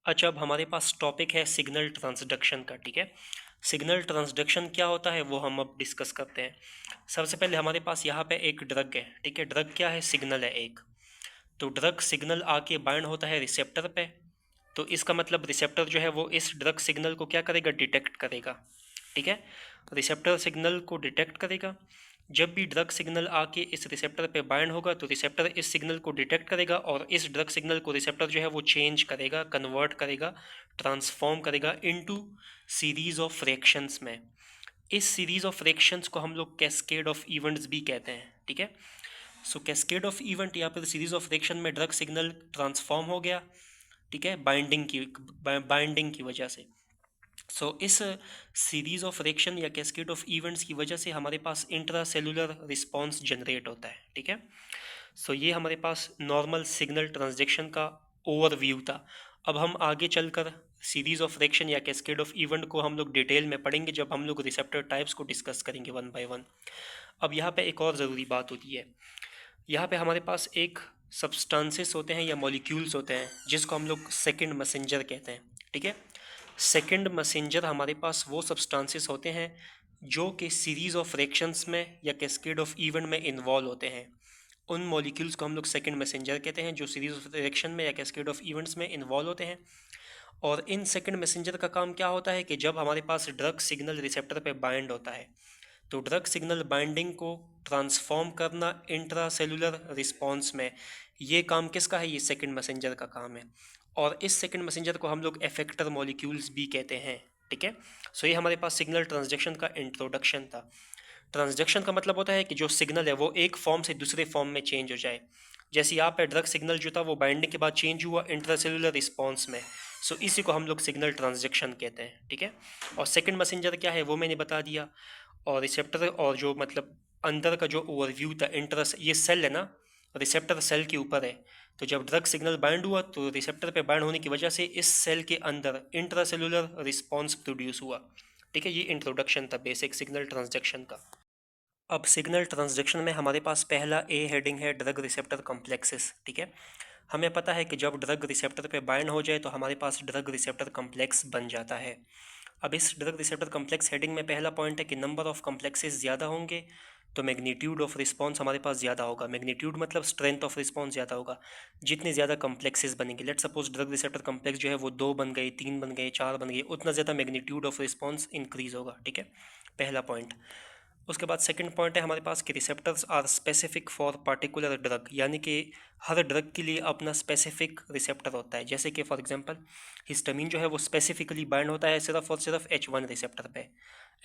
अच्छा, अब हमारे पास टॉपिक है सिग्नल ट्रांसडक्शन का। ठीक है, सिग्नल ट्रांसडक्शन क्या होता है वो हम अब डिस्कस करते हैं। सबसे पहले हमारे पास यहाँ पे एक ड्रग है। ठीक है, ड्रग क्या है? सिग्नल है एक। तो ड्रग सिग्नल आके बाइंड होता है रिसेप्टर पे। तो इसका मतलब रिसेप्टर जो है वो इस ड्रग सिग्नल को क्या करेगा? डिटेक्ट करेगा। ठीक है, रिसेप्टर सिग्नल को डिटेक्ट करेगा। जब भी ड्रग सिग्नल आके इस रिसेप्टर पे बाइंड होगा तो रिसेप्टर इस सिग्नल को डिटेक्ट करेगा और इस ड्रग सिग्नल को रिसेप्टर जो है वो चेंज करेगा, कन्वर्ट करेगा, ट्रांसफॉर्म करेगा इनटू सीरीज ऑफ फ्रैक्शंस में। इस सीरीज ऑफ फ्रैक्शंस को हम लोग कैस्केड ऑफ इवेंट्स भी कहते हैं। ठीक है, सो कैस्केड ऑफ इवेंट या फिर सीरीज ऑफ फ्रैक्शन में ड्रग सिग्नल ट्रांसफॉर्म हो गया। ठीक है, बाइंडिंग की वजह से। इस सीरीज ऑफ रिएक्शन या कैस्केड ऑफ इवेंट्स की वजह से हमारे पास इंट्रा सेलुलर रिस्पॉन्स जनरेट होता है। ठीक है, ये हमारे पास नॉर्मल सिग्नल ट्रांसडक्शन का ओवरव्यू था। अब हम आगे चलकर सीरीज ऑफ रिएक्शन या कैस्केड ऑफ इवेंट को हम लोग डिटेल में पढ़ेंगे जब हम लोग रिसेप्टर टाइप्स को डिस्कस करेंगे वन बाय वन। अब यहाँ पे एक और ज़रूरी बात होती है। यहाँ पे हमारे पास एक सब्सटेंसेस होते हैं या मॉलिक्यूल्स होते हैं जिसको हम लोग सेकंड मैसेंजर कहते हैं। ठीक है, सेकंड मैसेंजर हमारे पास वो सब्सटेंसेस होते हैं जो कि सीरीज ऑफ रिएक्शंस में या कैस्केड ऑफ इवेंट में इन्वॉल्व होते हैं। उन मॉलिक्यूल्स को हम लोग सेकंड मैसेंजर कहते हैं जो सीरीज ऑफ रिएक्शन में या कैस्केड ऑफ इवेंट्स में इन्वॉल्व होते हैं। और इन सेकंड मैसेंजर का काम क्या होता है कि जब हमारे पास ड्रग सिग्नल रिसेप्टर पे बाइंड होता है तो ड्रग सिग्नल बाइंडिंग को ट्रांसफॉर्म करना इंट्रा सेलुलर रिस्पॉन्स में, ये काम किसका है? ये सेकंड मैसेंजर का काम है। और इस सेकंड मैसेंजर को हम लोग इफेक्टर मॉलिक्यूल्स भी कहते हैं। ठीक है, ये हमारे पास सिग्नल ट्रांसडक्शन का इंट्रोडक्शन था। ट्रांसडक्शन का मतलब होता है कि जो सिग्नल है वो एक फॉर्म से दूसरे फॉर्म में चेंज हो जाए। जैसे यहाँ पे ड्रग सिग्नल जो था वो बाइंडिंग के बाद चेंज हुआ इंट्रासेलुलर रिस्पॉन्स में। इसी को हम लोग सिग्नल ट्रांसडक्शन कहते हैं। ठीक है, और सेकंड मैसेंजर क्या है वो मैंने बता दिया। और रिसेप्टर और जो मतलब अंदर का जो ओवरव्यू था, इंटरस ये सेल है ना, रिसेप्टर सेल के ऊपर है। तो जब ड्रग सिग्नल बाइंड हुआ तो रिसेप्टर पे बाइंड होने की वजह से इस सेल के अंदर इंट्रासेलुलर रिस्पॉन्स प्रोड्यूस हुआ। ठीक है, ये इंट्रोडक्शन था बेसिक सिग्नल ट्रांसडक्शन का। अब सिग्नल ट्रांसडक्शन में हमारे पास पहला ए हेडिंग है ड्रग रिसेप्टर कॉम्प्लेक्सेस। ठीक है, हमें पता है कि जब ड्रग रिसेप्टर पे बाइंड हो जाए तो हमारे पास ड्रग रिसेप्टर कॉम्प्लेक्स बन जाता है। अब इस ड्रग रिसेप्टर कॉम्प्लेक्स हेडिंग में पहला पॉइंट है कि नंबर ऑफ कॉम्प्लेक्सेस ज़्यादा होंगे तो मैग्नीट्यूड ऑफ रिस्पॉन्स हमारे पास ज़्यादा होगा। मैग्नीट्यूड मतलब स्ट्रेंथ ऑफ रिस्पॉन्स ज़्यादा होगा जितने ज़्यादा कॉम्प्लेक्सेस बनेंगे। Let suppose drug receptor complex जो है वो 2 बन गए, 3 बन गए, 4 बन गए, उतना ज़्यादा मैग्नीट्यूड ऑफ रिस्पॉन्स इंक्रीज होगा। ठीक है, पहला पॉइंट। उसके बाद सेकंड पॉइंट है हमारे पास कि receptors are specific for particular drug, यानी कि हर ड्रग के लिए अपना स्पेसिफिक रिसेप्टर होता है। जैसे कि फॉर एग्जांपल हिस्टामिन जो है वो स्पेसिफिकली बाइंड होता है सिर्फ और सिर्फ H1 रिसेप्टर पे।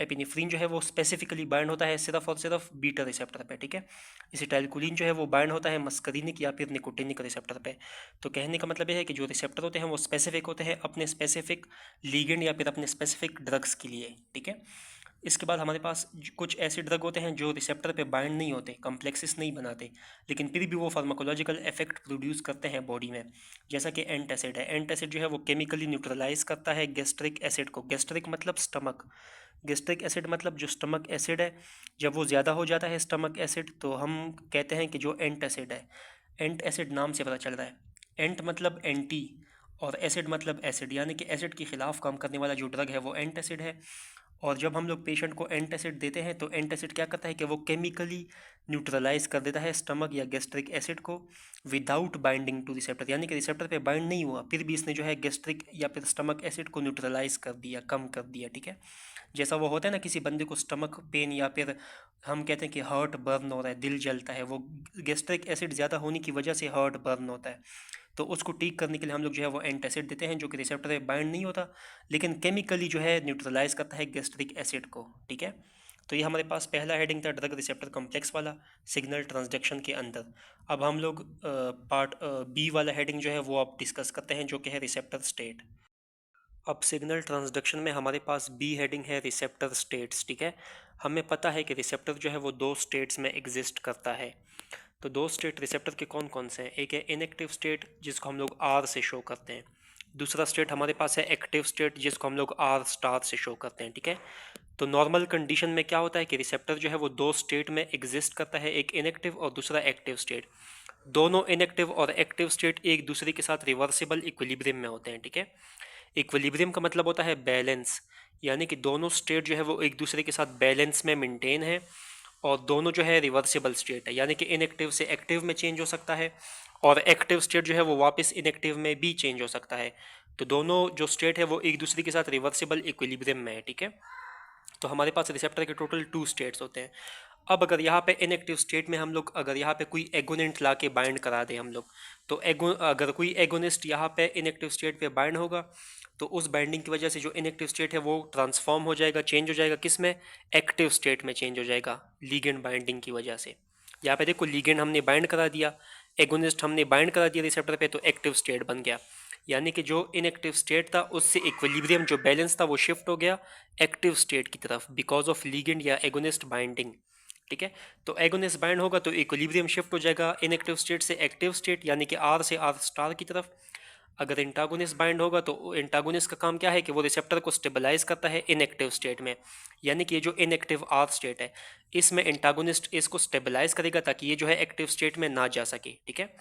एपिनेफ्रिन जो है वो स्पेसिफिकली बाइंड होता है सिर्फ और सिर्फ बीटा रिसेप्टर पे। ठीक है, एसिटाइलकोलिन जो है वो बाइंड होता है मस्करीनिक या फिर निकोटिनिक रिसेप्टर पे। तो कहने का मतलब ये है कि जो रिसेप्टर होते हैं वो स्पेसिफिक होते हैं अपने स्पेसिफिक लीगेंड या फिर अपने स्पेसिफिक ड्रग्स के लिए। ठीक है, इसके बाद हमारे पास कुछ ऐसे ड्रग होते हैं जो रिसेप्टर पे बाइंड नहीं होते, कॉम्प्लेक्सेस नहीं बनाते, लेकिन फिर भी वो फार्माकोलॉजिकल इफेक्ट प्रोड्यूस करते हैं बॉडी में। जैसा कि एंटासिड है। एंटासिड जो है वो केमिकली न्यूट्रलाइज करता है गैस्ट्रिक एसिड को। गैस्ट्रिक मतलब स्टमक, गैस्ट्रिक एसिड मतलब जो स्टमक एसिड है, जब वो ज़्यादा हो जाता है स्टमक एसिड तो हम कहते हैं कि जो एंटासिड है। एंट एसिड नाम से पता चल रहा है। एंट मतलब एंटी और एसिड मतलब एसिड, यानी कि एसिड के खिलाफ काम करने वाला जो ड्रग है वो एंटासिड है। और जब हम लोग पेशेंट को एंटासिड देते हैं तो एंटासिड क्या करता है कि वो केमिकली न्यूट्रलाइज कर देता है स्टमक या गैस्ट्रिक एसिड को विदाउट बाइंडिंग टू रिसेप्टर, यानी कि रिसेप्टर पे बाइंड नहीं हुआ फिर भी इसने जो है गैस्ट्रिक या फिर स्टमक एसिड को न्यूट्रलाइज कर दिया, कम कर दिया। ठीक है, जैसा वो होता है ना किसी बंदे को स्टमक पेन या फिर हम कहते हैं कि हार्ट बर्न हो रहा है, दिल जलता है, वो गैस्ट्रिक एसिड ज़्यादा होने की वजह से हार्ट बर्न होता है। तो उसको ठीक करने के लिए हम लोग जो है वो एंटासिड देते हैं जो कि रिसेप्टर पे बाइंड नहीं होता लेकिन केमिकली जो है न्यूट्रलाइज करता है गैस्ट्रिक एसिड को। ठीक है, तो ये हमारे पास पहला हेडिंग था ड्रग रिसेप्टर कॉम्प्लेक्स वाला सिग्नल ट्रांसडक्शन के अंदर। अब हम लोग पार्ट बी वाला हेडिंग जो है वो अब डिस्कस करते हैं जो कि है रिसेप्टर स्टेट। अब सिग्नल ट्रांसडक्शन में हमारे पास बी हेडिंग है रिसेप्टर स्टेट्स। ठीक है, हमें पता है कि रिसेप्टर जो है वो 2 स्टेट्स में एग्जिस्ट करता है। तो 2 स्टेट रिसेप्टर के कौन कौन से हैं? एक है इनएक्टिव स्टेट जिसको हम लोग आर से शो करते हैं। दूसरा स्टेट हमारे पास है एक्टिव स्टेट जिसको हम लोग आर स्टार से शो करते हैं। ठीक है, तो नॉर्मल कंडीशन में क्या होता है कि रिसेप्टर जो है वो 2 स्टेट में एग्जिस्ट करता है, एक इनएक्टिव और दूसरा एक्टिव स्टेट। दोनों इनएक्टिव और एक्टिव स्टेट एक दूसरे के साथ रिवर्सिबल इक्विलिब्रियम में होते हैं, ठीक है। इक्विलिब्रियम का मतलब होता है बैलेंस, यानी कि दोनों स्टेट जो है वो एक दूसरे के साथ बैलेंस में मेंटेन है, और दोनों जो है रिवर्सिबल स्टेट है, यानी कि इनएक्टिव से एक्टिव में चेंज हो सकता है, और एक्टिव स्टेट जो है वो वापस इनएक्टिव में भी चेंज हो सकता है। तो दोनों जो स्टेट है वो एक दूसरे के साथ रिवर्सिबल इक्विलिब्रियम में है, ठीक है। तो हमारे पास रिसेप्टर के टोटल 2 स्टेट्स होते हैं। अब अगर यहाँ पे इनएक्टिव स्टेट में हम लोग अगर यहाँ पे कोई एगोनेंट ला के बाइंड करा दें हम लोग, तो अगर कोई एगोनिस्ट यहाँ पे इनएक्टिव स्टेट पे बाइंड होगा, तो उस बाइंडिंग की वजह से जो इनएक्टिव स्टेट है वो ट्रांसफॉर्म हो जाएगा, चेंज हो जाएगा, किस में, एक्टिव स्टेट में चेंज हो जाएगा लीगेंड बाइंडिंग की वजह से। यहाँ पे देखो लीगेंड हमने बाइंड करा दिया, एगोनिस्ट हमने बाइंड करा दिया रिसेप्टर पे, तो एक्टिव स्टेट बन गया, यानी कि जो इनएक्टिव स्टेट था उससे इक्विलिब्रियम जो बैलेंस था वो शिफ्ट हो गया एक्टिव स्टेट की तरफ बिकॉज ऑफ लीगेंड या एगोनिस्ट बाइंडिंग, ठीक है। तो एगोनिस्ट बाइंड होगा तो इक्विलिब्रियम शिफ्ट हो जाएगा इनएक्टिव स्टेट से एक्टिव स्टेट, यानी कि आर से आर स्टार की तरफ। अगर इंटागोनिस्ट बाइंड होगा तो इंटागोनिस्ट का काम क्या है कि वो रिसेप्टर को स्टेबलाइज करता है इनएक्टिव स्टेट में, यानी कि ये जो इनएक्टिव आर स्टेट है इसमें इंटागोनिस्ट इसको स्टेबलाइज करेगा ताकि ये जो है एक्टिव स्टेट में ना जा सके, ठीक है।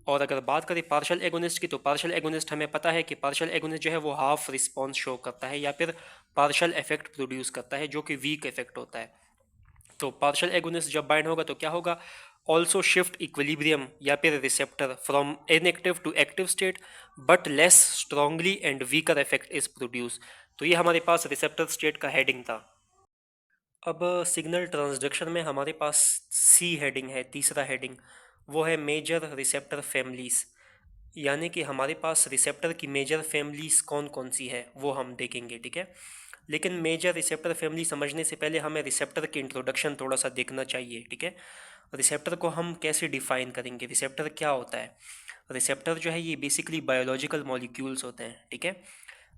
और अगर बात करें पार्शियल एगोनिस्ट की, तो पार्शियल एगोनिस्ट हमें पता है कि पार्शियल एगोनिस्ट जो है वो हाफ रिस्पॉन्स शो करता है या फिर पार्शियल इफेक्ट प्रोड्यूस करता है, जो कि वीक इफेक्ट होता है। तो पार्शियल एगोनिस्ट जब बाइंड होगा तो क्या होगा, ऑल्सो शिफ्ट इक्विलिब्रियम या फिर receptor from inactive to active state, but less strongly and weaker effect is produce. तो ये हमारे पास रिसेप्टर स्टेट का हेडिंग था। अब सिग्नल ट्रांसडक्शन में हमारे पास सी हेडिंग है, तीसरा हेडिंग, वो है मेजर रिसेप्टर फैमिलीज, यानी कि हमारे पास रिसेप्टर की मेजर फैमिलीज कौन कौन सी है वो हम देखेंगे, ठीक है। लेकिन मेजर रिसेप्टर फैमिली समझने से पहले हमें रिसेप्टर की इंट्रोडक्शन थोड़ा सा देखना चाहिए, ठीक है। रिसेप्टर को हम कैसे डिफाइन करेंगे, रिसेप्टर क्या होता है। रिसेप्टर जो है ये बेसिकली बायोलॉजिकल मॉलिक्यूल्स होते हैं, ठीक है।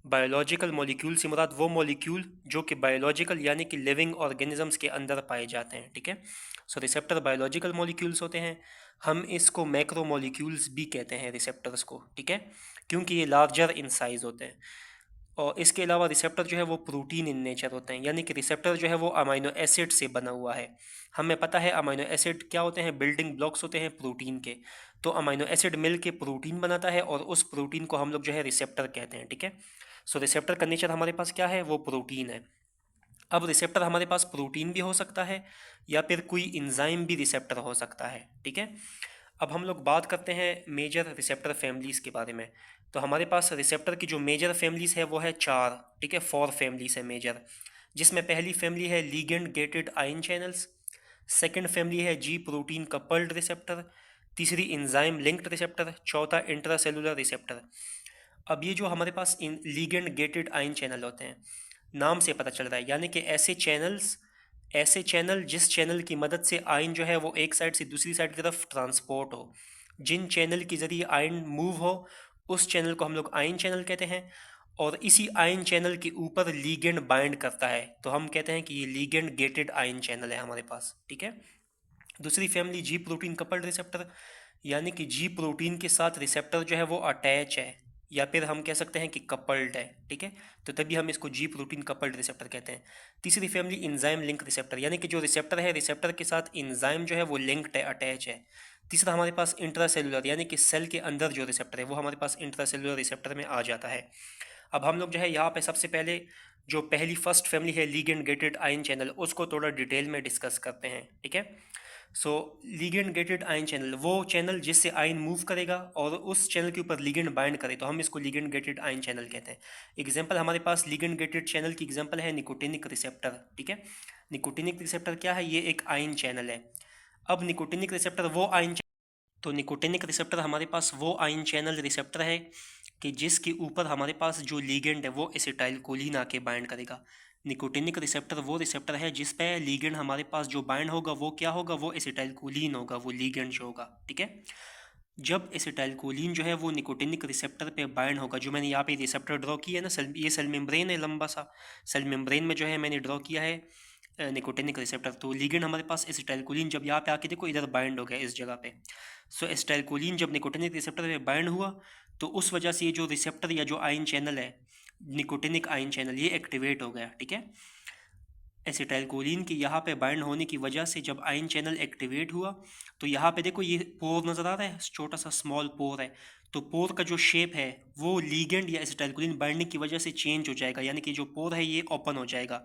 बायोलॉजिकल मॉलिक्यूल से मुराद वो मॉलिक्यूल जो कि बायोलॉजिकल यानी कि लिविंग ऑर्गेनिजम्स के अंदर पाए जाते हैं, ठीक है। सो रिसेप्टर बायोलॉजिकल मॉलिक्यूल्स होते हैं। हम इसको मैक्रो मॉलिक्यूल्स भी कहते हैं रिसेप्टर्स को, ठीक है, क्योंकि ये लार्जर इन साइज होते हैं। और इसके अलावा रिसेप्टर जो है वो प्रोटीन इन नेचर होते हैं, यानी कि रिसेप्टर जो है वो अमाइनो एसिड से बना हुआ है। हमें पता है अमाइनो एसिड क्या होते हैं, बिल्डिंग ब्लॉक्स होते हैं प्रोटीन के। तो अमाइनो एसिड मिल के प्रोटीन बनाता है और उस प्रोटीन को हम लोग जो है रिसेप्टर कहते हैं, ठीक है। सो रिसेप्टर का नेचर हमारे पास क्या है, वो प्रोटीन है। अब रिसेप्टर हमारे पास प्रोटीन भी हो सकता है या फिर कोई इंजाइम भी रिसेप्टर हो सकता है, ठीक है। अब हम लोग बात करते हैं मेजर रिसेप्टर फैमिलीज़ के बारे में। तो हमारे पास रिसेप्टर की जो मेजर फैमिलीज़ है वो है 4, ठीक है, 4 फैमिलीज़ है मेजर, जिसमें पहली फैमिली है ligand gated ion channels, second family है जी प्रोटीन कपल्ड रिसेप्टर, तीसरी इंजाइम लिंक्ड रिसेप्टर, चौथा इंट्रासेलुलर रिसेप्टर। अब ये जो हमारे पास इन लीगेंड गेटेड आयन चैनल होते हैं, नाम से पता चल रहा है, यानी कि ऐसे चैनल जिस चैनल की मदद से आयन जो है वो एक साइड से दूसरी साइड की तरफ ट्रांसपोर्ट हो, जिन चैनल के ज़रिए आयन मूव हो उस चैनल को हम लोग आयन चैनल कहते हैं। और इसी आयन चैनल के ऊपर लीगेंड बाइंड करता है, तो हम कहते हैं कि ये लीगेंड गेटेड आयन चैनल है हमारे पास, ठीक है। दूसरी फैमिली जी प्रोटीन कपल्ड रिसेप्टर, यानी कि जी प्रोटीन के साथ रिसेप्टर जो है वो अटैच है या फिर हम कह सकते हैं कि कपल्ड है, ठीक है। तो तभी हम इसको जी प्रोटीन कपल्ड रिसेप्टर कहते हैं। तीसरी फैमिली इंजाइम लिंक रिसेप्टर, यानी कि जो रिसेप्टर है रिसेप्टर के साथ इंजाइम जो है वो लिंक्ड है, अटैच है। तीसरा हमारे पास इंट्रासेलुलर, यानी कि सेल के अंदर जो रिसेप्टर है वो हमारे पास इंट्रासेलुलर रिसेप्टर में आ जाता है। अब हम लोग जो है यहाँ पे सबसे पहले जो पहली फर्स्ट फैमिली है लीगेंड गेटेड आयन चैनल, उसको थोड़ा डिटेल में डिस्कस करते हैं, ठीक है। सो लीगेंड गेटेड आयन चैनल वो चैनल जिससे आयन मूव करेगा और उस चैनल के ऊपर लीगेंड बाइंड करे, तो हम इसको लीगेंड गेटेड आयन चैनल कहते हैं। एग्जांपल हमारे पास लीगेंड गेटेड चैनल की एग्जांपल है निकोटिनिक रिसेप्टर, ठीक है। निकोटिनिक रिसेप्टर क्या है, ये एक आयन चैनल है। अब निकोटिनिक रिसेप्टर वो आयन, तो निकोटिनिक रिसेप्टर हमारे पास वो आयन चैनल रिसेप्टर है कि जिसके ऊपर हमारे पास जो लीगेंड है वो एसिटाइल कोलिन आके बाइंड करेगा। निकोटिनिक रिसेप्टर वो रिसेप्टर है जिस पे लीगेंड हमारे पास जो बाइंड होगा वो क्या होगा, वो एसिटाइल कोलिन होगा, वो लीगेंड जो होगा, ठीक है। जब एसिटाइल कोलिन जो है वो निकोटिनिक रिसेप्टर पे बाइंड होगा, जो मैंने यहाँ पे रिसेप्टर ड्रॉ किया है ना, ये सेल मेम्ब्रेन है, लंबा सा सेल मेम्ब्रेन में जो है मैंने ड्रॉ किया है निकोटिनिक रिसेप्टर। तो लिगेंड हमारे पास एसिटाइलकोलिन जब यहाँ पे आके देखो इधर बाइंड हो गया इस जगह पे। सो एसिटाइलकोलिन जब निकोटिनिक रिसेप्टर पे बाइंड हुआ तो उस वजह से ये जो रिसेप्टर या जो आयन चैनल है निकोटिनिक आयन चैनल, ये एक्टिवेट हो गया, ठीक है। एसिटाइलकोलिन के यहाँ पे बाइंड होने की वजह से जब आयन चैनल एक्टिवेट हुआ तो यहाँ पे देखो ये पोर नज़र आ रहा है, छोटा सा स्मॉल पोर है। तो पोर का जो शेप है वो लीगेंड या एसिटाइलकोलिन बाइंडिंग की वजह से चेंज हो जाएगा, यानी कि जो पोर है ये ओपन हो जाएगा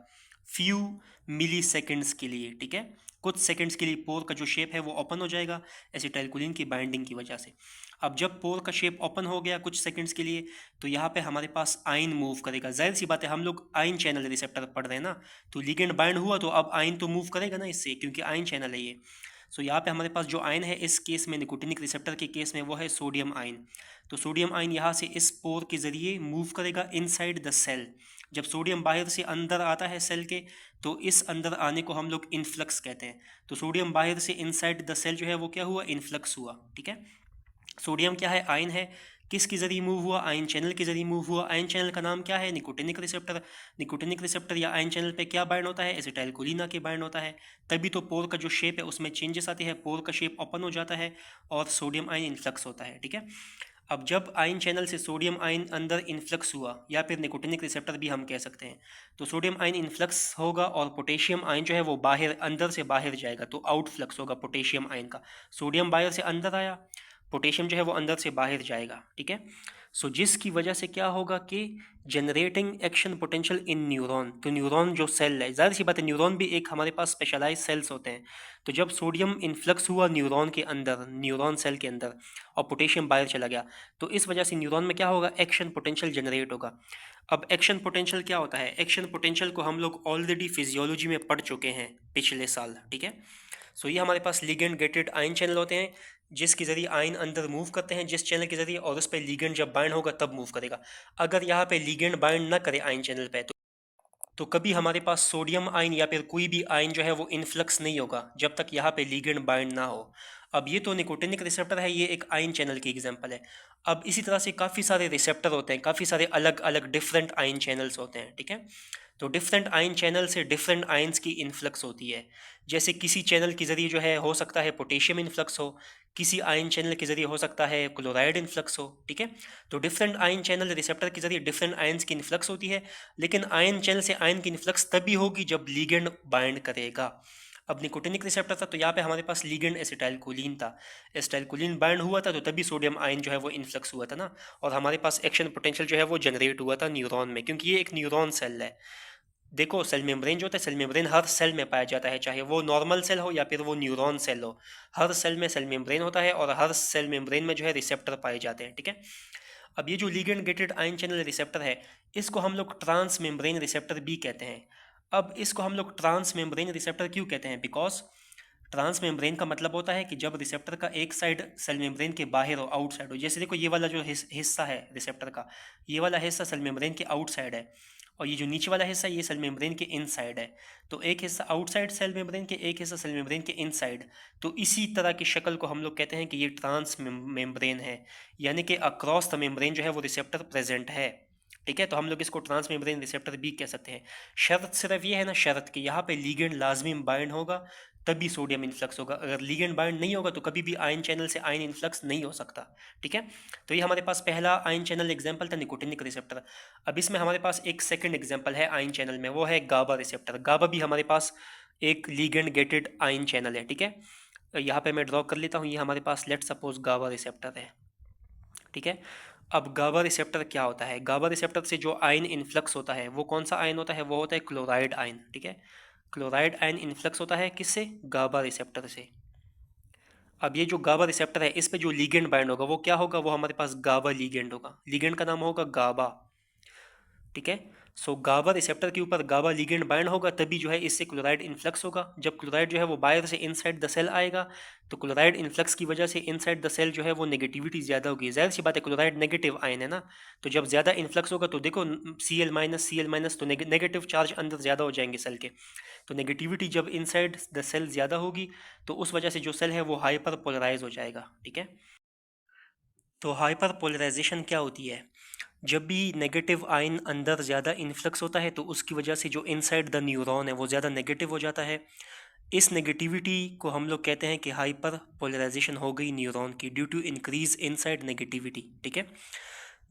फ्यू मिली सेकेंड्स के लिए, ठीक है। कुछ सेकंड्स के लिए पोर का जो शेप है वो ओपन हो जाएगा एसिटाइलकोलिन की बाइंडिंग की वजह से। अब जब पोर का शेप ओपन हो गया कुछ सेकंड्स के लिए तो यहाँ पे हमारे पास आयन मूव करेगा। जाहिर सी बात है, हम लोग आयन चैनल रिसेप्टर पढ़ रहे हैं ना, तो लिगेंड बाइंड हुआ तो अब आयन तो मूव करेगा ना इससे, क्योंकि आयन चैनल है ये। सो यहाँ पे हमारे पास जो आयन है इस केस में निकोटिनिक रिसेप्टर के केस में वो है सोडियम आयन। तो सोडियम आयन यहाँ से इस पोर के ज़रिए मूव करेगा इनसाइड द सेल। जब सोडियम बाहर से अंदर आता है सेल के तो इस अंदर आने को हम लोग इन्फ्लक्स कहते हैं। तो सोडियम बाहर से इनसाइड द सेल जो है वो क्या हुआ, इन्फ्लक्स हुआ, ठीक है। सोडियम क्या है, आयन है। किसके जरिए मूव हुआ, आयन चैनल के जरिए मूव हुआ। आयन चैनल का नाम क्या है, निकोटिनिक रिसेप्टर। निकोटिनिक रिसेप्टर या आयन चैनल पे क्या बाइंड होता है, एसिटाइलकोलिन के बाइंड होता है। तभी तो पोर का जो शेप है उसमें चेंजेस आते हैं, पोर का शेप ओपन हो जाता है और सोडियम आयन इन्फ्लक्स होता है, ठीक है। अब जब आयन चैनल से सोडियम आयन अंदर इन्फ्लक्स हुआ, या फिर निकोटिनिक रिसेप्टर भी हम कह सकते हैं, तो सोडियम आयन इन्फ्लक्स होगा और पोटेशियम आयन जो है वो बाहर अंदर से बाहर जाएगा, तो आउटफ्लक्स होगा पोटेशियम आयन का। सोडियम बाहर से अंदर आया, पोटेशियम जो है वो अंदर से बाहर जाएगा, ठीक है। सो जिसकी वजह से क्या होगा कि generating action potential in neuron. तो न्यूरॉन जो सेल है, जाहिर सी बात है न्यूरॉन भी एक हमारे पास स्पेशलाइज सेल्स होते हैं। तो जब सोडियम इन्फ्लक्स हुआ न्यूरॉन के अंदर, न्यूरॉन सेल के अंदर, और पोटेशियम बाहर चला गया, तो इस वजह से न्यूरॉन में क्या होगा, एक्शन पोटेंशियल जनरेट होगा। अब एक्शन पोटेंशियल क्या होता है, एक्शन पोटेंशियल को हम लोग ऑलरेडी फिजियोलॉजी में पढ़ चुके हैं पिछले साल, ठीक है। सो ये हमारे पास लिगेंड गेटेड आयन चैनल होते हैं जिसके जरिए आयन अंदर मूव करते हैं जिस चैनल के जरिए, और उस पर लिगेंड जब बाइंड होगा तब मूव करेगा। अगर यहाँ पे लिगेंड बाइंड ना करे आयन चैनल पे तो कभी हमारे पास सोडियम आयन या फिर कोई भी आयन जो है वो इन्फ्लक्स नहीं होगा जब तक यहाँ पे लिगेंड बाइंड ना हो। अब ये तो निकोटिनिक रिसेप्टर है, ये एक आयन चैनल की एग्जांपल है। अब इसी तरह से काफ़ी सारे रिसेप्टर होते हैं, काफ़ी सारे अलग अलग डिफरेंट आयन चैनल्स होते हैं, ठीक है। तो डिफरेंट आयन चैनल से डिफरेंट आयंस की इन्फ्लक्स होती है। जैसे किसी चैनल के ज़रिए जो है हो सकता है पोटेशियम इन्फ्लक्स हो, किसी आयन चैनल के ज़रिए हो सकता है क्लोराइड इन्फ्लक्स हो, ठीक है। तो डिफरेंट आयन चैनल रिसेप्टर के ज़रिए डिफरेंट आयंस की इन्फ्लक्स होती है, लेकिन आयन चैनल से आयन की इन्फ्लक्स तभी होगी जब लिगेंड बाइंड करेगा। अब निकोटिनिक रिसेप्टर था तो यहाँ पे हमारे पास लिगेंड एसिटाइलकोलिन था, एसिटाइलकोलिन बाइंड हुआ था तो तभी सोडियम आयन जो है वो इन्फ्लक्स हुआ था ना, और हमारे पास एक्शन पोटेंशियल जो है वो जनरेट हुआ था न्यूरॉन में, क्योंकि ये एक न्यूरॉन सेल है। देखो सेल मेम्ब्रेन जो होता है, सेल मेम्ब्रेन हर सेल में पाया जाता है, चाहे वो नॉर्मल सेल हो या फिर वो न्यूरॉन सेल हो। हर सेल में सेल मेम्ब्रेन होता है और हर सेल मेम्ब्रेन में जो है रिसेप्टर पाए जाते हैं, ठीक है। अब ये जो ligand gated ion channel receptor है इसको हम लोग ट्रांस मेम्ब्रेन रिसेप्टर भी कहते हैं। अब इसको हम लोग ट्रांस मेम्ब्रेन रिसेप्टर क्यों कहते हैं, बिकॉज ट्रांस मेम्ब्रेन का मतलब होता है कि जब रिसेप्टर का एक साइड सेल मेम्ब्रेन के बाहर हो, आउटसाइड हो। जैसे देखो ये वाला जो हिस्सा है रिसेप्टर का, ये वाला हिस्सा सेल मेम्ब्रेन के आउटसाइड है, और ये जो नीचे वाला हिस्सा ये सेल मेम्ब्रेन के इनसाइड है। तो एक हिस्सा आउटसाइड सेल मेम्ब्रेन के, एक हिस्सा सेल मेम्ब्रेन के इनसाइड। तो इसी तरह की शक्ल को हम लोग कहते हैं कि ये ट्रांस मेम्ब्रेन है, यानी कि अक्रॉस द मेम्ब्रेन जो है वो रिसेप्टर प्रेजेंट है, ठीक है। तो हम लोग इसको ट्रांस मेम्ब्रेन रिसेप्टर भी कह सकते हैं। शर्त सिर्फ ये है ना, शर्त कि यहाँ पे लिगेंड लाजमी बाइंड होगा तभी सोडियम इन्फ्लक्स होगा। अगर लिगेंड बाइंड नहीं होगा तो कभी भी आयन चैनल से आयन इन्फ्लक्स नहीं हो सकता, ठीक है। तो ये हमारे पास पहला आयन चैनल एग्जाम्पल था निकोटिनिक रिसेप्टर। अब इसमें हमारे पास एक सेकंड एग्जाम्पल है आयन चैनल में, वो है गाबा रिसेप्टर। गाबा भी हमारे पास एक लिगेंड गेटेड आयन चैनल है, ठीक है। यहाँ पे मैं ड्रॉ कर लेता हूँ, ये हमारे पास लेट सपोज गाबा रिसेप्टर है, ठीक है। अब गाबा रिसेप्टर क्या होता है, गाबा रिसेप्टर से जो आयन इन्फ्लक्स होता है वो कौन सा आयन होता है, वो होता है क्लोराइड आयन, ठीक है। क्लोराइड आयन इन्फ्लक्स होता है किससे, गाबा रिसेप्टर से। अब ये जो गाबा रिसेप्टर है इस पे जो लीगेंड बाइंड होगा वो क्या होगा, वो हमारे पास गाबा लीगेंड होगा, लीगेंड का नाम होगा गाबा, ठीक है। सो गाबा रिसेप्टर के ऊपर गाबा लिगेंड बाइंड होगा तभी जो है इससे क्लोराइड इन्फ्लक्स होगा। जब क्लोराइड जो है वो बाहर से इनसाइड द सेल आएगा तो क्लोराइड इन्फ्लक्स की वजह से इनसाइड द सेल जो है वो नेगेटिविटी ज़्यादा होगी। जाहिर सी बात है क्लोराइड नेगेटिव आयन है ना, तो जब ज़्यादा इन्फ्लक्स होगा तो देखो Cl- तो नेगेटिव चार्ज अंदर ज़्यादा हो जाएंगे सेल के। तो नेगेटिविटी जब इनसाइड द सेल ज़्यादा होगी तो उस वजह से जो सेल है वो हाइपर पोलराइज हो जाएगा, ठीक है। तो हाइपर पोलराइजेशन क्या होती है, जब भी नेगेटिव आयन अंदर ज़्यादा इन्फ्लक्स होता है तो उसकी वजह से जो इनसाइड द न्यूरॉन है वो ज़्यादा नेगेटिव हो जाता है। इस नेगेटिविटी को हम लोग कहते हैं कि हाइपर पोलराइजेशन हो गई न्यूरॉन की due to increase inside negativity, ठीक है।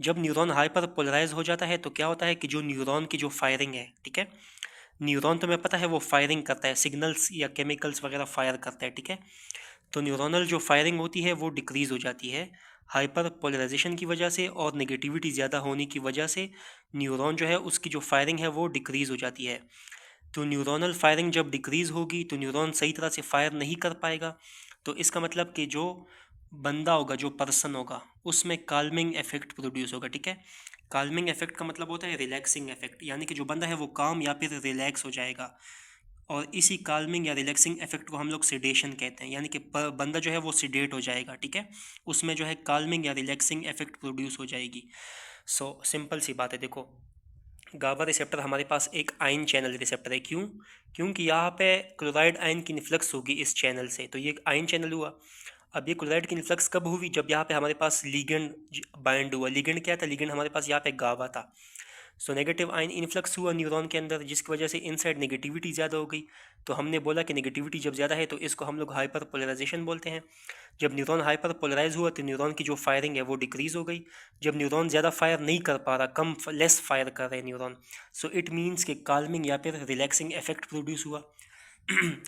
जब न्यूरॉन हाइपर पोलराइज हो जाता है तो क्या होता है कि जो न्यूरॉन की जो फायरिंग है, ठीक है, न्यूरॉन तो मैं पता है वो फायरिंग करता है, सिग्नल्स या केमिकल्स वगैरह फायर करता है, ठीक है। तो न्यूरोनल जो फायरिंग होती है वो डिक्रीज़ हो जाती है हाइपर पोलराइजेशन की वजह से, और नेगेटिविटी ज़्यादा होने की वजह से न्यूरॉन जो है उसकी जो फायरिंग है वो डिक्रीज़ हो जाती है। तो न्यूरोनल फायरिंग जब डिक्रीज़ होगी तो न्यूरॉन सही तरह से फायर नहीं कर पाएगा। तो इसका मतलब कि जो बंदा होगा, जो पर्सन होगा, उसमें काल्मिंग इफेक्ट प्रोड्यूस होगा, ठीक है। काल्मिंग इफेक्ट का मतलब होता है रिलैक्सिंग इफेक्ट, यानी कि जो बंदा है वो काम या फिर रिलैक्स हो जाएगा। और इसी काल्मिंग या रिलैक्सिंग इफेक्ट को हम लोग सेडेशन कहते हैं, यानी कि बंदा जो है वो सीडेट हो जाएगा, ठीक है। उसमें जो है काल्मिंग या रिलैक्सिंग इफेक्ट प्रोड्यूस हो जाएगी। सो सिंपल सी बात है, देखो गाबा रिसेप्टर हमारे पास एक आयन चैनल रिसेप्टर है। क्यों? क्योंकि यहाँ पे क्लोराइड आयन की इन्फ्लक्स होगी इस चैनल से, तो ये एक आयन चैनल हुआ। अब ये क्लोराइड की इन्फ्लक्स कब हुई? जब यहाँ पे हमारे पास लिगेंड बाइंड हुआ। लिगेंड क्या था? लिगेंड हमारे पास यहाँ पे गाबा था। सो नेगेटिव आयन इन्फ्लक्स हुआ न्यूरॉन के अंदर, जिसकी वजह से इनसाइड नेगेटिविटी ज़्यादा हो गई। तो हमने बोला कि नेगेटिविटी जब ज़्यादा है तो इसको हम लोग हाइपर पोलराइजेशन बोलते हैं। जब न्यूरॉन हाइपर पोलराइज हुआ तो न्यूरॉन की जो फायरिंग है वो डिक्रीज़ हो गई। जब न्यूरॉन ज़्यादा फायर नहीं कर पा रहा, कम लेस फायर कर रहे हैं न्यूरॉन, सो इट मीन्स कि काल्मिंग या फिर रिलैक्सिंग इफेक्ट प्रोड्यूस हुआ।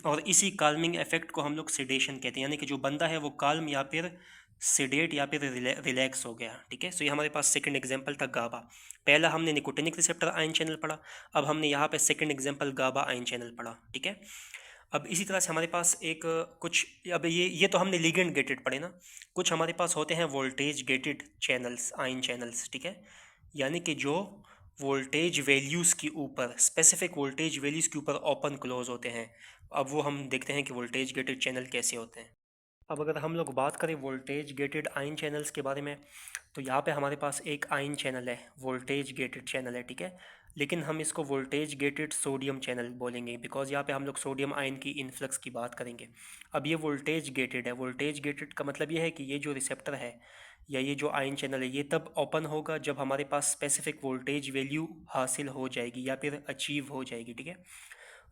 और इसी काल्मिंग इफेक्ट को हम लोग सेडेशन कहते हैं, यानी कि जो बंदा है वो काल्म या फिर सेडेट या फिर रिलैक्स हो गया, ठीक है। सो ये हमारे पास सेकंड एग्जांपल था गाबा। पहला हमने निकोटिनिक रिसेप्टर आयन चैनल पढ़ा, अब हमने यहाँ पे सेकंड एग्जांपल गाबा आयन चैनल पढ़ा, ठीक है। अब इसी तरह से हमारे पास एक कुछ, अब ये तो हमने लिगेंड गेटेड पढ़े ना। कुछ हमारे पास होते हैं voltage gated channels, ion channels, ठीक है। यानी कि जो वोल्टेज वैल्यूज़ के ऊपर, स्पेसिफिक वोल्टेज वैल्यूज़ के ऊपर ओपन क्लोज होते हैं। अब वो हम देखते हैं कि वोल्टेज गेटेड चैनल कैसे होते हैं। अब अगर हम लोग बात करें वोल्टेज गेटेड आयन चैनल्स के बारे में, तो यहाँ पे हमारे पास एक आयन चैनल है, वोल्टेज गेटेड चैनल है, ठीक है। लेकिन हम इसको वोल्टेज गेटेड सोडियम चैनल बोलेंगे, बिकॉज यहाँ पे हम लोग सोडियम आयन की इन्फ्लक्स की बात करेंगे। अब ये वोल्टेज गेटेड है। वोल्टेज गेटेड का मतलब ये है कि ये जो रिसेप्टर है या ये जो आयन चैनल है ये तब ओपन होगा जब हमारे पास स्पेसिफिक वोल्टेज वैल्यू हासिल हो जाएगी या फिर अचीव हो जाएगी, ठीक है।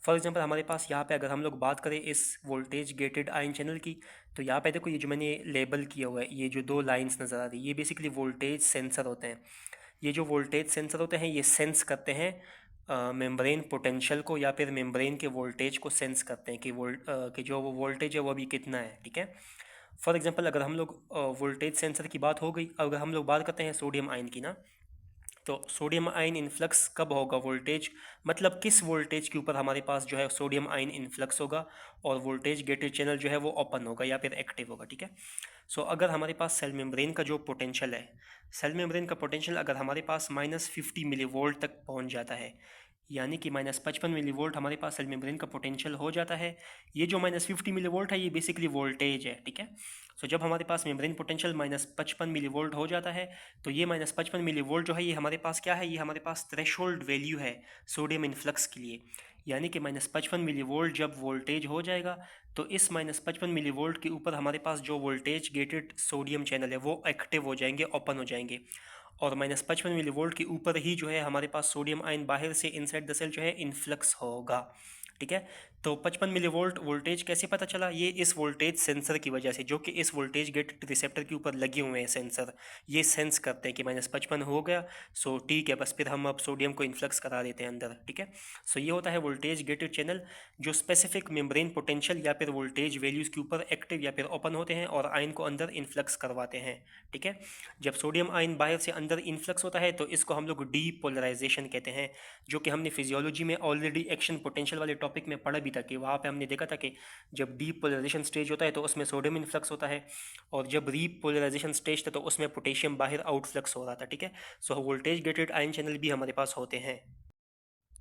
फॉर एग्जांपल हमारे पास यहाँ पे अगर हम लोग बात करें इस वोल्टेज गेटेड आयन चैनल की, तो यहाँ पे देखो ये जो मैंने लेबल किया हुआ है, ये जो दो लाइंस नज़र आ रही है, ये बेसिकली वोल्टेज सेंसर होते हैं। ये जो वोल्टेज सेंसर होते हैं ये सेंस करते हैं मेम्ब्रेन पोटेंशियल को, या फिर मेम्ब्रेन के वोल्टेज को सेंस करते हैं कि कि जो वो वोल्टेज है वो अभी कितना है, ठीक है। फॉर एग्जांपल अगर हम लोग वोल्टेज सेंसर की बात हो गई, अगर हम लोग बात करते हैं सोडियम आयन की ना, तो सोडियम आयन इन्फ्लक्स कब होगा? वोल्टेज मतलब किस वोल्टेज के ऊपर हमारे पास जो है सोडियम आयन इन्फ्लक्स होगा और वोल्टेज गेटेड चैनल जो है वो ओपन होगा या फिर एक्टिव होगा, ठीक है। सो अगर हमारे पास सेल मेम्ब्रेन का जो पोटेंशियल है, सेल मेम्ब्रेन का पोटेंशियल अगर हमारे पास -50 मिली वोल्ट तक पहुंच जाता है, यानी कि -55 मिली वोल्ट हमारे पास सेल मेम्ब्रेन का पोटेंशियल हो जाता है। ये जो -50 मिली वोल्ट है ये बेसिकली वोल्टेज है, ठीक है। सो जब हमारे पास मेम्ब्रेन पोटेंशियल -55 मिली वोल्ट हो जाता है, तो ये -55 मिली वोल्ट जो है ये हमारे पास क्या है? ये हमारे पास थ्रेशोल्ड वैल्यू है सोडियम इन्फ्लक्स के लिए। यानी कि -55 मिली वोल्ट जब वोल्टेज हो जाएगा, तो इस -55 मिली वोल्ट के ऊपर हमारे पास जो वोल्टेज गेटेड सोडियम चैनल है वो एक्टिव हो जाएंगे, ओपन हो जाएंगे। और -55 मिली वोल्ट के ऊपर ही जो है हमारे पास सोडियम आयन बाहर से इनसाइड द सेल जो है इन्फ्लक्स होगा, ठीक है। तो 55 मिली वोल्ट वोल्टेज कैसे पता चला? ये इस वोल्टेज सेंसर की वजह से, जो कि इस वोल्टेज गेट रिसेप्टर के ऊपर लगे हुए हैं सेंसर, ये सेंस करते हैं कि -55 हो गया, सो ठीक है, बस फिर हम अब सोडियम को इन्फ्लक्स करा देते हैं अंदर, ठीक है। सो ये होता है वोल्टेज गेटेड चैनल, जो स्पेसिफिक मेम्ब्रेन पोटेंशियल या फिर वोल्टेज वैल्यूज़ के ऊपर एक्टिव या फिर ओपन होते हैं और आयन को अंदर इन्फ्लक्स करवाते हैं, ठीक है। जब सोडियम आयन बाहर से अंदर इन्फ्लक्स होता है तो इसको हम लोग डीपोलराइजेशन कहते हैं, जो कि हमने फिजियोलॉजी में ऑलरेडी एक्शन पोटेंशियल वाले टॉपिक में पढ़ा भी था, कि वहाँ पे हमने देखा था कि जब डीपोलराइजेशन स्टेज होता है तो उसमें सोडियम इन्फ्लक्स होता है, और जब रीपोलराइजेशन स्टेज था तो उसमें पोटेशियम बाहर आउटफ्लक्स हो रहा था, ठीक है। So voltage gated ion channel भी हमारे पास होते हैं।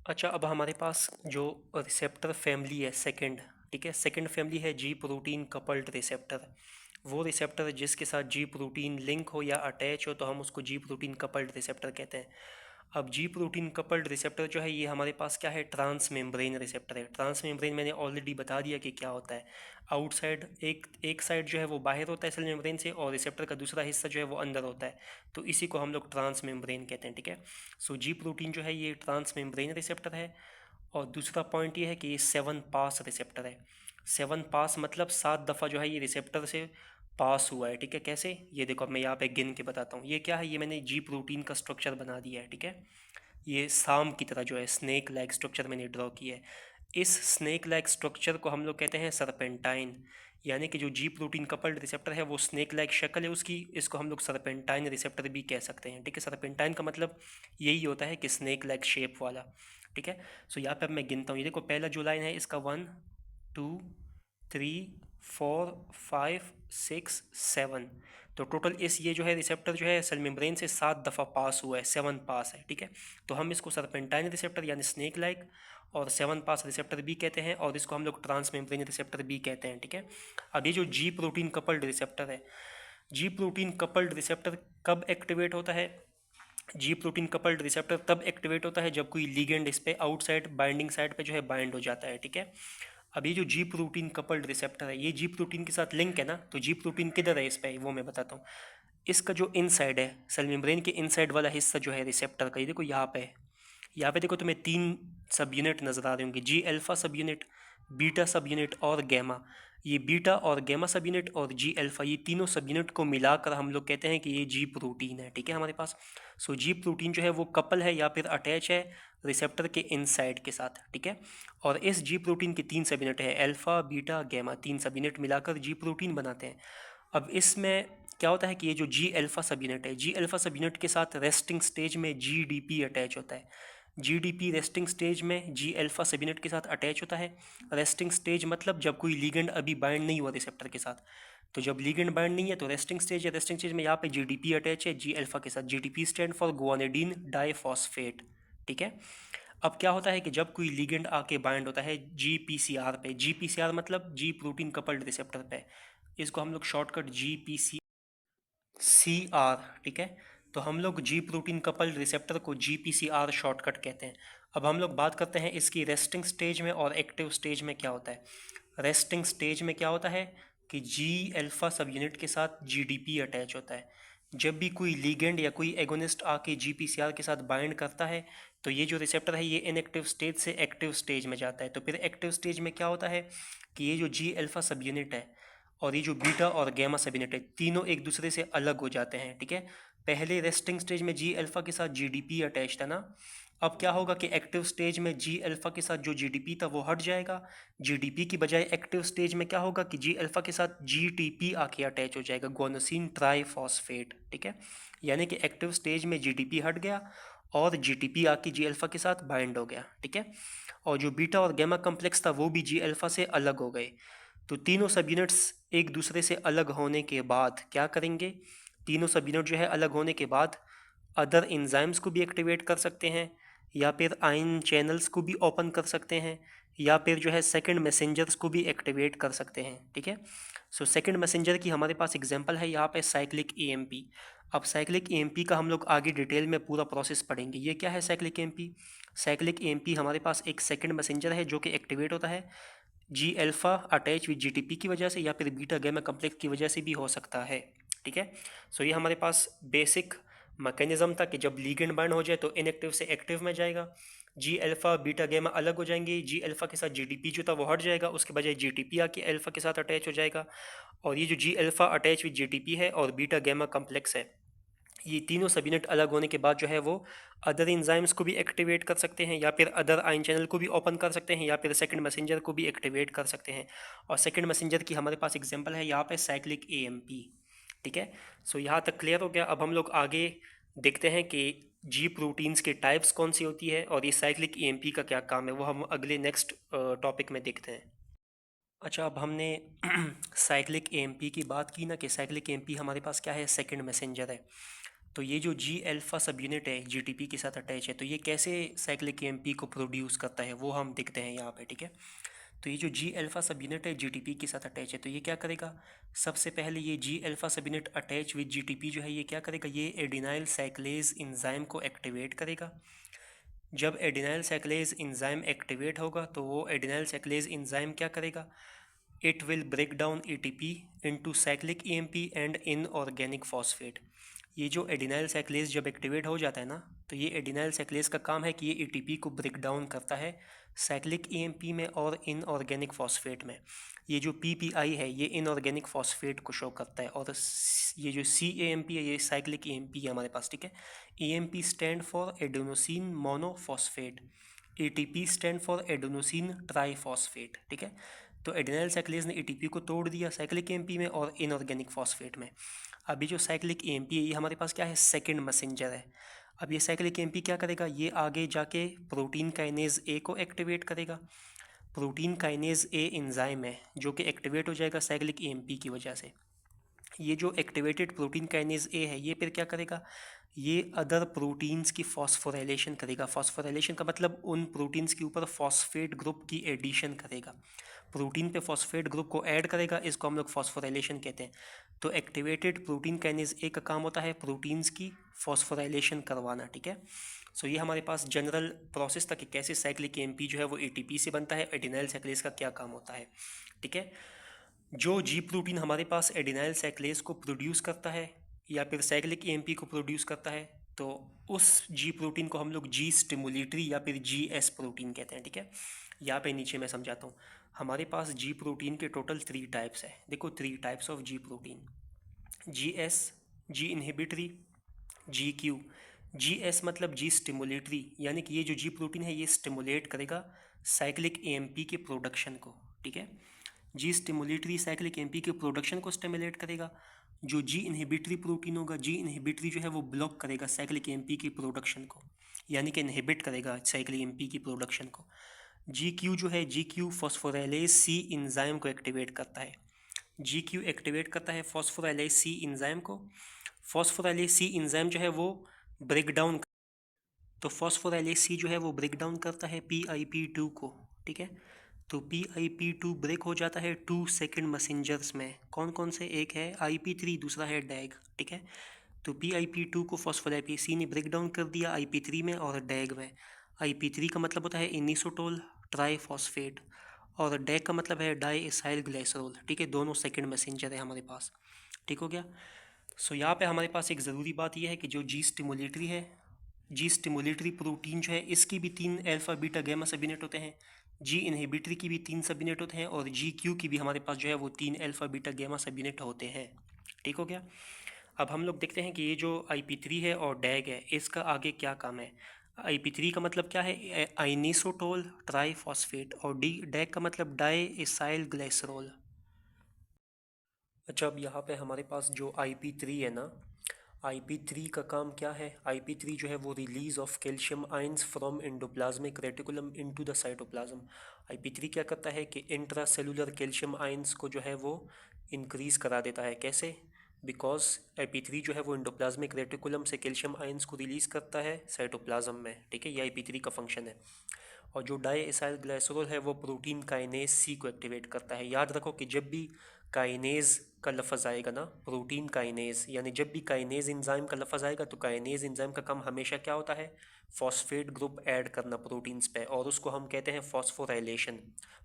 अच्छा, अब हमारे पास जो रिसेप्टर फैमिली है सेकंड, ठीक है, सेकंड फैमिली है जी प्रोटीन कपल्ड रिसेप्टर। वो रिसेप्टर जिसके साथ जी प्रोटीन लिंक हो या अटैच हो तो हम उसको जी प्रोटीन कपल्ड रिसेप्टर कहते हैं। अब जी प्रोटीन कपल्ड रिसेप्टर जो है ये हमारे पास क्या है? ट्रांस मेम्ब्रेन रिसेप्टर है। ट्रांस मेम्ब्रेन मैंने ऑलरेडी बता दिया कि क्या होता है। आउटसाइड एक साइड जो है वो बाहर होता है सेल मेम्ब्रेन से, और रिसेप्टर का दूसरा हिस्सा जो है वो अंदर होता है, तो इसी को हम लोग ट्रांस मेम्ब्रेन कहते हैं, ठीक है। सो जी प्रोटीन जो है ये ट्रांस मेम्ब्रेन रिसेप्टर है। और दूसरा पॉइंट ये है कि ये 7 पास रिसेप्टर है। 7 पास मतलब 7 दफ़ा जो है ये रिसेप्टर से पास हुआ है, ठीक है। कैसे? ये देखो, अब मैं यहाँ पे गिन के बताता हूँ। ये क्या है? ये मैंने जी प्रोटीन का स्ट्रक्चर बना दिया है, ठीक है। ये साम की तरह जो है स्नेक लाइक स्ट्रक्चर मैंने ड्रॉ किया है। इस स्नेक लाइक स्ट्रक्चर को हम लोग कहते हैं सरपेंटाइन, यानी कि जो जी प्रोटीन कपल्ड रिसेप्टर है वो स्नेक लाइक शक्ल है उसकी, इसको हम लोग सरपेंटाइन रिसेप्टर भी कह सकते हैं। ठीक है, सरपेंटाइन का मतलब यही होता है कि स्नेक लाइक शेप वाला। ठीक है, सो यहाँ पे अब मैं गिनता हूँ, ये देखो पहला जो लाइन है इसका 1 2 3 4 5 6 7, तो टोटल इस ये जो है रिसेप्टर जो है सेल मेम्ब्रेन से 7 दफ़ा पास हुआ है, 7 पास है। ठीक है, तो हम इसको सरपेंटाइन रिसेप्टर यानी स्नेक लाइक और 7 पास रिसेप्टर भी कहते हैं, और इसको हम लोग ट्रांस मेम्ब्रेन रिसेप्टर भी कहते हैं। ठीक है, अब ये जो जी प्रोटीन कपल्ड रिसेप्टर है, जी प्रोटीन कपल्ड रिसेप्टर कब एक्टिवेट होता है? जी प्रोटीन कपल्ड रिसेप्टर तब एक्टिवेट होता है जब कोई लिगेंड इस पे आउटसाइड बाइंडिंग साइड पे जो है बाइंड हो जाता है। ठीक है, अब ये जो जी प्रोटीन कपल्ड रिसेप्टर है ये जी प्रोटीन के साथ लिंक है ना, तो जी प्रोटीन किधर है इस पे वो मैं बताता हूँ। इसका जो इनसाइड है, सेल मेम्ब्रेन के इनसाइड वाला हिस्सा जो है रिसेप्टर का, ये देखो यहाँ पे है। यहाँ पे देखो तुम्हें 3 सब यूनिट नज़र आ रहे होंगे, G alpha sub unit, beta sub unit और गैमा। ये बीटा और गैमा सब यूनिट और जी अल्फ़ा, ये तीनों सब यूनिट को मिलाकर हम लोग कहते हैं कि ये जी प्रोटीन है। ठीक है हमारे पास, सो जी प्रोटीन जो है वो कपल है या फिर अटैच है रिसेप्टर के इनसाइड के साथ। ठीक है, और इस जी प्रोटीन के 3 सब यूनिट है, अल्फ़ा बीटा गैमा, 3 सब यूनिट मिलाकर जी प्रोटीन बनाते हैं। अब इसमें क्या होता है कि ये जो जी अल्फ़ा सब यूनिट है, जी अल्फ़ा सब यूनिट के साथ रेस्टिंग स्टेज में जी डी पी अटैच होता है। G D P resting stage में जी अल्फ़ा सब यूनिट के साथ अटैच होता है। रेस्टिंग स्टेज मतलब जब कोई लिगेंड अभी बाइंड नहीं हुआ रिसेप्टर के साथ, तो जब लिगेंड बाइंड नहीं है तो रेस्टिंग स्टेज है। रेस्टिंग स्टेज में यहाँ पे जी डी पी अटैच है जी अल्फ़ा के साथ। G D P stand for guanidine diphosphate. ठीक है, अब क्या होता है कि जब कोई लिगेंड आके बाइंड होता है जी पी सी आर पे, जी पी सी आर मतलब जी प्रोटीन कपल्ड रिसेप्टर पे, इसको हम लोग shortcut G P C R. ठीक है, तो हम लोग जी प्रोटीन कपल्ड रिसेप्टर को G P C R shortcut कहते हैं। अब हम लोग बात करते हैं इसकी रेस्टिंग स्टेज में और एक्टिव स्टेज में क्या होता है। रेस्टिंग स्टेज में क्या होता है कि जी अल्फ़ा सब यूनिट के साथ जी डी पी अटैच होता है। जब भी कोई लीगेंड या कोई एगोनिस्ट आके जी पी सी आर के साथ बाइंड करता है तो ये जो रिसेप्टर है ये इनएक्टिव स्टेज से एक्टिव स्टेज में जाता है। तो फिर एक्टिव स्टेज में क्या होता है कि ये जो जी अल्फ़ा सब यूनिट है और ये जो बीटा और गैमा सब यूनिट है तीनों एक दूसरे से अलग हो जाते हैं। ठीक है, पहले रेस्टिंग स्टेज में जी अल्फ़ा के साथ जी डी पी अटैच था ना, अब क्या होगा कि एक्टिव स्टेज में जी अल्फ़ा के साथ जो जी डी पी था वो हट जाएगा। जी डी पी की बजाय एक्टिव स्टेज में क्या होगा कि जी अल्फ़ा के साथ जी टी पी आके अटैच हो जाएगा, गोनोसिन ट्राईफॉस्फेट। ठीक है, यानी कि एक्टिव स्टेज में जी डी पी हट गया और जी टी पी आके जी अल्फ़ा के साथ बाइंड हो गया। ठीक है, और जो बीटा और गैमा कम्प्लेक्स था वो भी जी अल्फ़ा से अलग हो गए। तो तीनों सब यूनिट्स एक दूसरे से अलग होने के बाद क्या करेंगे, तीनों सब यूनिट जो है अलग होने के बाद अदर एंजाइम्स को भी एक्टिवेट कर सकते हैं, या फिर आयन चैनल्स को भी ओपन कर सकते हैं, या फिर जो है सेकंड मैसेंजर्स को भी एक्टिवेट कर सकते हैं। ठीक है, सो सेकंड मैसेंजर की हमारे पास एग्जांपल है यहाँ पे साइक्लिक एएमपी। अब साइक्लिक एएमपी का हम लोग आगे डिटेल में पूरा प्रोसेस पढ़ेंगे। ये क्या है साइक्लिक एएमपी? साइक्लिक एएमपी हमारे पास एक सेकंड मैसेंजर है जो कि एक्टिवेट होता है G alpha attach with G T P की वजह से, या फिर बीटा गैमा कम्प्लेक्स की वजह से भी हो सकता है। ठीक है, सो ये हमारे पास बेसिक मैकेनिज्म था कि जब लीगेंड बाइंड हो जाए तो इनएक्टिव से एक्टिव में जाएगा, जी अल्फ़ा बीटा गैमा अलग हो जाएंगे, जी अल्फ़ा के साथ जी डी पी जो था वो हट जाएगा, उसके बजाय जी टी पी आके अल्फ़ा के साथ अटैच हो जाएगा। और ये जो G alpha attach with G T P है और बीटा गैमा कम्प्लेक्स है, ये तीनों सब यूनिट अलग होने के बाद जो है वो अदर एंजाइम्स को भी एक्टिवेट कर सकते हैं, या फिर अदर आयन चैनल को भी ओपन कर सकते हैं, या फिर सेकंड मैसेंजर को भी एक्टिवेट कर सकते हैं। और सेकंड मैसेंजर की हमारे पास एग्जांपल है यहाँ पे साइक्लिक एएमपी। ठीक है, सो यहाँ तक क्लियर हो गया। अब हम लोग आगे देखते हैं कि जी प्रोटीन्स के टाइप्स कौन सी होती है और ये साइक्लिक एएमपी का क्या काम है, वो हम अगले नेक्स्ट टॉपिक में देखते हैं। अच्छा, अब हमने साइक्लिक एएमपी की बात की ना कि साइक्लिक एएमपी हमारे पास क्या है, सेकंड मैसेंजर है। तो ये जो जी अल्फ़ा सब यूनिट है जी टी पी के साथ अटैच है, तो ये कैसे साइक्लिक एएमपी को प्रोड्यूस करता है वो हम देखते हैं यहाँ पे। ठीक है, तो ये जो जी अल्फ़ा सब यूनिट है जी टी पी के साथ अटैच है, तो ये क्या करेगा, सबसे पहले ये G alpha sub unit attach with G T P जो है ये क्या करेगा, ये एडिनाइल साइक्लेज इंजाइम को एक्टिवेट करेगा। जब एडिनाइल साइक्लेज इंजाइम एक्टिवेट होगा तो वो एडिनाइल साइक्लेज इंजाइम क्या करेगा, it will break down ATP into cyclic EMP and inorganic phosphate. ये जो एडिनाइल साइक्लेज जब एक्टिवेट हो जाता है ना, तो ये एडिनाइल साइक्लेज का काम है कि ये एटीपी को ब्रेक डाउन करता है साइक्लिक ईएमपी में और इनऑर्गेनिक फॉस्फेट में। ये जो पीपीआई है ये इनऑर्गेनिक फॉस्फेट को शो करता है, और ये जो सीएएमपी है ये साइक्लिक ईएमपी है हमारे पास, ठीक है। EMP stand for adenosine monophosphate, ATP stand for adenosine triphosphate, ठीक है। तो एडिनाइल साइक्लेज ने एटीपी को तोड़ दिया साइक्लिक ईएमपी में और इनऑर्गेनिक फॉस्फेट में। अभी जो साइक्लिक ईएमपी है ये हमारे पास क्या है, सेकंड मैसेंजर है। अब ये साइक्लिक ईएमपी क्या करेगा, ये आगे जाके प्रोटीन काइनेज ए को एक्टिवेट करेगा। प्रोटीन काइनेज ए एंजाइम है जो कि एक्टिवेट हो जाएगा साइक्लिक ईएमपी की वजह से। ये जो एक्टिवेटेड प्रोटीन काइनेज ए है ये फिर क्या करेगा, ये अदर प्रोटीन्स की फॉस्फोराइलेशन करेगा। फॉस्फोराइलेशन का मतलब उन प्रोटीन्स के ऊपर फॉस्फेट ग्रुप की एडिशन करेगा, प्रोटीन पे फॉस्फेट ग्रुप को ऐड करेगा, इसको हम लोग फॉस्फोराइलेशन कहते हैं। तो एक्टिवेटेड प्रोटीन काइनेज ए का काम होता है प्रोटीन्स की फॉस्फोराइलेशन करवाना, ठीक है। सो ये हमारे पास जनरल प्रोसेस था कि कैसे साइक्लिक एएमपी जो है वो एटीपी से बनता है, एडिनाइल साइक्लेज का क्या काम होता है, ठीक है। जो जी प्रोटीन हमारे पास एडिनाइल साइक्लेज को प्रोड्यूस करता है या फिर साइक्लिक एएमपी को प्रोड्यूस करता है, तो उस जी प्रोटीन को हम लोग जी स्टिमुलेटरी या फिर जी एस प्रोटीन कहते हैं, ठीक है। यहाँ पे नीचे मैं समझाता हूँ। हमारे पास जी प्रोटीन के टोटल 3 टाइप्स है। देखो 3 types of G protein, G S, G inhibitory, G Q. G S मतलब जी स्टिमुलेटरी, यानी कि ये जो जी प्रोटीन है ये स्टिमुलेट करेगा साइक्लिक एएमपी के प्रोडक्शन को, ठीक है। जी स्टिमुलेटरी साइक्लिक एएमपी के प्रोडक्शन को स्टिमुलेट करेगा। जो जी इनहिबिटरी प्रोटीन होगा, जी इनहिबिटरी जो है वो ब्लॉक करेगा साइक्लिक एएमपी की प्रोडक्शन को, यानी कि इनहिबिट करेगा साइक्लिक एएमपी की प्रोडक्शन को। जी क्यू जो है, जी क्यू फॉस्फोराइलेज सी इंजाइम को एक्टिवेट करता है। जी क्यू एक्टिवेट करता है फॉस्फोराइलेज सी इंजाइम को। फॉस्फोराइलेज सी इंजाइम जो है वो ब्रेक डाउन, तो फॉस्फोराइलेज सी जो है वो ब्रेक डाउन करता है PIP2 को, ठीक है। तो PIP2 ब्रेक हो जाता है 2 सेकेंड मैसेंजर्स में। कौन कौन से, एक है IP3, दूसरा है डैग, ठीक है। तो PIP2 को फॉस्फोराइलेज सी ने ब्रेक डाउन कर दिया IP3 में और डैग में। IP3 का मतलब होता है इनिसोटोल ट्राईफॉस्फेट, और डैग का मतलब है डाई एसाइल ग्लाइसरॉल, ठीक है। दोनों सेकेंड मैसेंजर है हमारे पास, ठीक हो गया। सो यहाँ पे हमारे पास एक ज़रूरी बात यह है कि जो जी स्टिमुलेटरी है, जी स्टिमुलेटरी प्रोटीन जो है इसकी भी 3 अल्फा बीटा गैमा सबयूनिट होते हैं। जी इनहिबिटरी की भी 3 सबयूनिट होते हैं, और जी क्यू की भी हमारे पास जो है वो 3 अल्फा बीटा गैमा सबयूनिट होते हैं, ठीक हो गया। अब हम लोग देखते हैं कि ये जो IP3 है और डैग है इसका आगे क्या काम है। IP3 का मतलब क्या है, आइनिसोटोल ट्राईफॉस्फेट, और डी डैग का मतलब डाई एसाइल ग्लाइसरॉल। अच्छा, अब यहाँ पे हमारे पास जो IP3 है ना, IP3 का काम क्या है। IP3 जो है वो release of calcium ions from endoplasmic reticulum into the cytoplasm. IP3 क्या करता है कि इंट्रा सेलुलर कैल्शियम आयंस को जो है वो इंक्रीज करा देता है। कैसे, बिकॉज IP3 जो है वो एंडोप्लाज्मिक रेटिकुलम से कैल्शियम आयंस को रिलीज करता है साइटोप्लाज्म में, ठीक है। ये IP3 का फंक्शन है। और जो डाई एसाइल ग्लाइसरॉल है वो प्रोटीन काइनेज सी को एक्टिवेट करता है। याद रखो कि जब भी काइनेज का लफ्ज़ आएगा ना, प्रोटीन काइनेज, यानी जब भी काइनेज एंजाइम का लफ्ज़ आएगा तो काइनेज एंजाइम का काम हमेशा क्या होता है, फॉस्फेट ग्रुप ऐड करना प्रोटीन्स पे, और उसको हम कहते हैं फॉस्फोराइलेशन।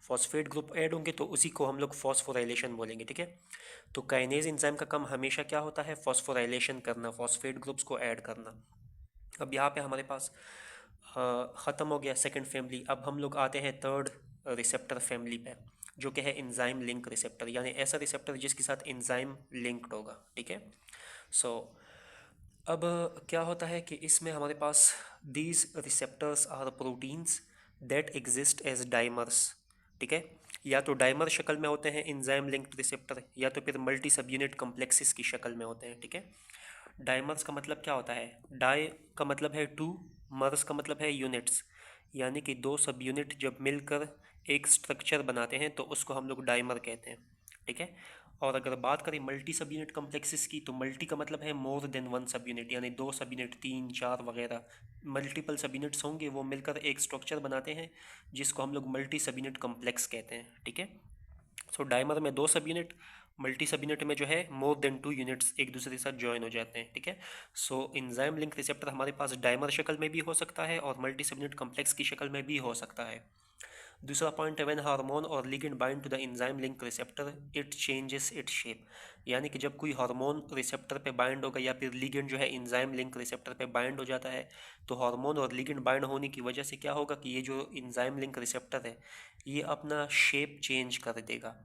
फॉस्फेट ग्रुप ऐड होंगे तो उसी को हम लोग फॉस्फोराइलेशन बोलेंगे, ठीक है। तो काइनेज एंजाइम का काम हमेशा क्या होता है, फॉस्फोराइलेशन करना, फॉस्फेट ग्रुप्स को ऐड करना। अब यहाँ पे हमारे पास ख़त्म हो गया सेकंड फैमिली। अब हम लोग आते हैं थर्ड रिसेप्टर फैमिली पे, जो कि है एंजाइम लिंक रिसेप्टर, यानी ऐसा रिसेप्टर जिसके साथ एंजाइम लिंक्ड होगा, ठीक है। सो अब क्या होता है कि इसमें हमारे पास these receptors are proteins that exist as dimers, ठीक है। या तो डाइमर शक्ल में होते हैं एंजाइम लिंक्ड रिसेप्टर, या तो फिर मल्टी सब यूनिट कम्प्लेक्सेस की शक्ल में होते हैं, ठीक है। डाइमर्स का मतलब क्या होता है, डाई का मतलब है 2, मर्स का मतलब है यूनिट्स, यानी कि 2 सब यूनिट जब मिलकर एक स्ट्रक्चर बनाते हैं तो उसको हम लोग डाइमर कहते हैं, ठीक है। और अगर बात करें मल्टी सब यूनिट कम्प्लेक्सेस की, तो मल्टी का मतलब है मोर देन 1 सब यूनिट, यानी 2 सब यूनिट, 3, 4 वगैरह मल्टीपल सब यूनिट्स होंगे, वो मिलकर एक स्ट्रक्चर बनाते हैं जिसको हम लोग मल्टी सब यूनिट कम्प्लेक्स कहते हैं, ठीक है। सो डाइमर में 2 सब यूनिट, मल्टी सब यूनिट में जो है मोर देन 2 यूनिट्स एक दूसरे के साथ ज्वाइन हो जाते हैं, ठीक है। सो एंजाइम लिंक रिसेप्टर हमारे पास डाइमर शक्ल में भी हो सकता है और मल्टी सब यूनिट कम्प्लेक्स की शक्ल में भी हो सकता है। दूसरा पॉइंट है व्हेन हार्मोन और ligand bind to the enzyme link receptor it changes it shape, यानी कि जब कोई हार्मोन रिसेप्टर पे बाइंड होगा या फिर लिगेंड जो है एंजाइम लिंक रिसेप्टर पे बाइंड हो जाता है, तो हार्मोन और लिगेंड बाइंड होने की वजह से क्या होगा कि ये जो एंजाइम लिंक रिसेप्टर है ये अपना शेप चेंज कर देगा,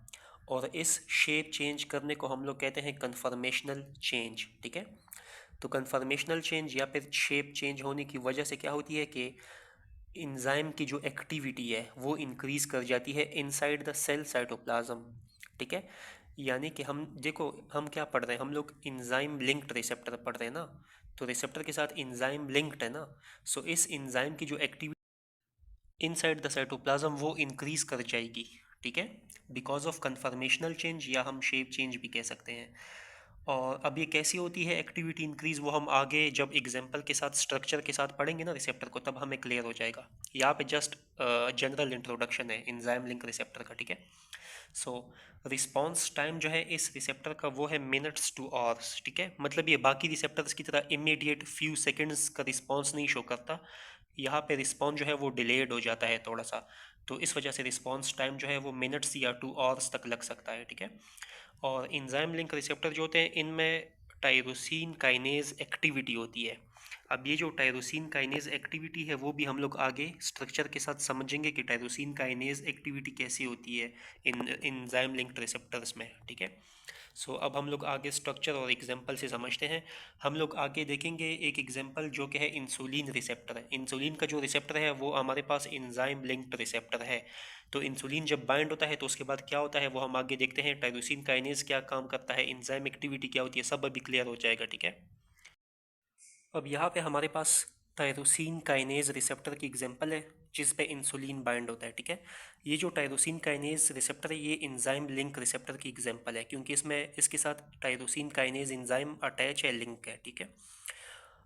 और इस शेप चेंज करने को हम लोग कहते हैं कन्फर्मेशनल चेंज। ठीक है, तो कन्फर्मेशनल चेंज या फिर शेप चेंज होने की वजह से क्या होती है कि एंजाइम की जो एक्टिविटी है वो इंक्रीज कर जाती है इनसाइड द सेल साइटोप्लाज्म। ठीक है, यानी कि हम देखो हम क्या पढ़ रहे हैं, हम लोग एंजाइम लिंक्ड रिसेप्टर पढ़ रहे हैं ना, तो रिसेप्टर के साथ एंजाइम लिंक्ड है ना, सो इस एंजाइम की जो एक्टिविटी इनसाइड द साइटोप्लाज्म वो इंक्रीज कर जाएगी। ठीक है, बिकॉज ऑफ कन्फर्मेशनल चेंज या हम शेप चेंज भी कह सकते हैं। और अब ये कैसी होती है एक्टिविटी इंक्रीज, वो हम आगे जब एग्जांपल के साथ स्ट्रक्चर के साथ पढ़ेंगे ना रिसेप्टर को, तब हमें क्लियर हो जाएगा। यहाँ पे जस्ट जनरल इंट्रोडक्शन है एंजाइम लिंक रिसेप्टर का। ठीक है, सो रिस्पॉन्स टाइम जो है इस रिसेप्टर का वो है मिनट्स टू आवर्स। ठीक है, मतलब ये बाकी रिसेप्टर्स की तरह इमीडिएट फ्यू सेकंड्स का रिस्पॉन्स नहीं शो करता, यहाँ पे रिस्पॉन्स जो है वो डिलेड हो जाता है थोड़ा सा, तो इस वजह से रिस्पॉन्स टाइम जो है वो मिनट्स या 2 आवर्स तक लग सकता है। ठीक है, और एंजाइम लिंक रिसेप्टर जो होते हैं इनमें टायरोसिन काइनेज एक्टिविटी होती है। अब ये जो टायरोसिन काइनेज एक्टिविटी है वो भी हम लोग आगे स्ट्रक्चर के साथ समझेंगे कि टायरोसिन काइनेज एक्टिविटी कैसी होती है इन एंजाइम लिंक्ड रिसेप्टर्स में। ठीक है, सो अब हम लोग आगे स्ट्रक्चर और एग्जांपल से समझते हैं। हम लोग आगे देखेंगे एक एग्जांपल जो कि है इंसुलिन रिसेप्टर है। इंसुलिन का जो रिसेप्टर है वो हमारे पास एंजाइम लिंक्ड रिसेप्टर है, तो इंसुलिन जब बाइंड होता है तो उसके बाद क्या होता है वो हम आगे देखते हैं। टायरोसिन काइनेज क्या काम करता है, एंजाइम एक्टिविटी क्या होती है, सब अभी क्लियर हो जाएगा। ठीक है, अब यहाँ पे हमारे पास टायरोसिन काइनेज रिसेप्टर की एग्जांपल है जिस पे इंसुलिन बाइंड होता है। ठीक है, ये जो टायरोसिन काइनेज रिसेप्टर है ये एंजाइम लिंक रिसेप्टर की एग्जांपल है, क्योंकि इसमें इसके साथ टायरोसिन काइनेज एंजाइम अटैच है, लिंक है। ठीक है,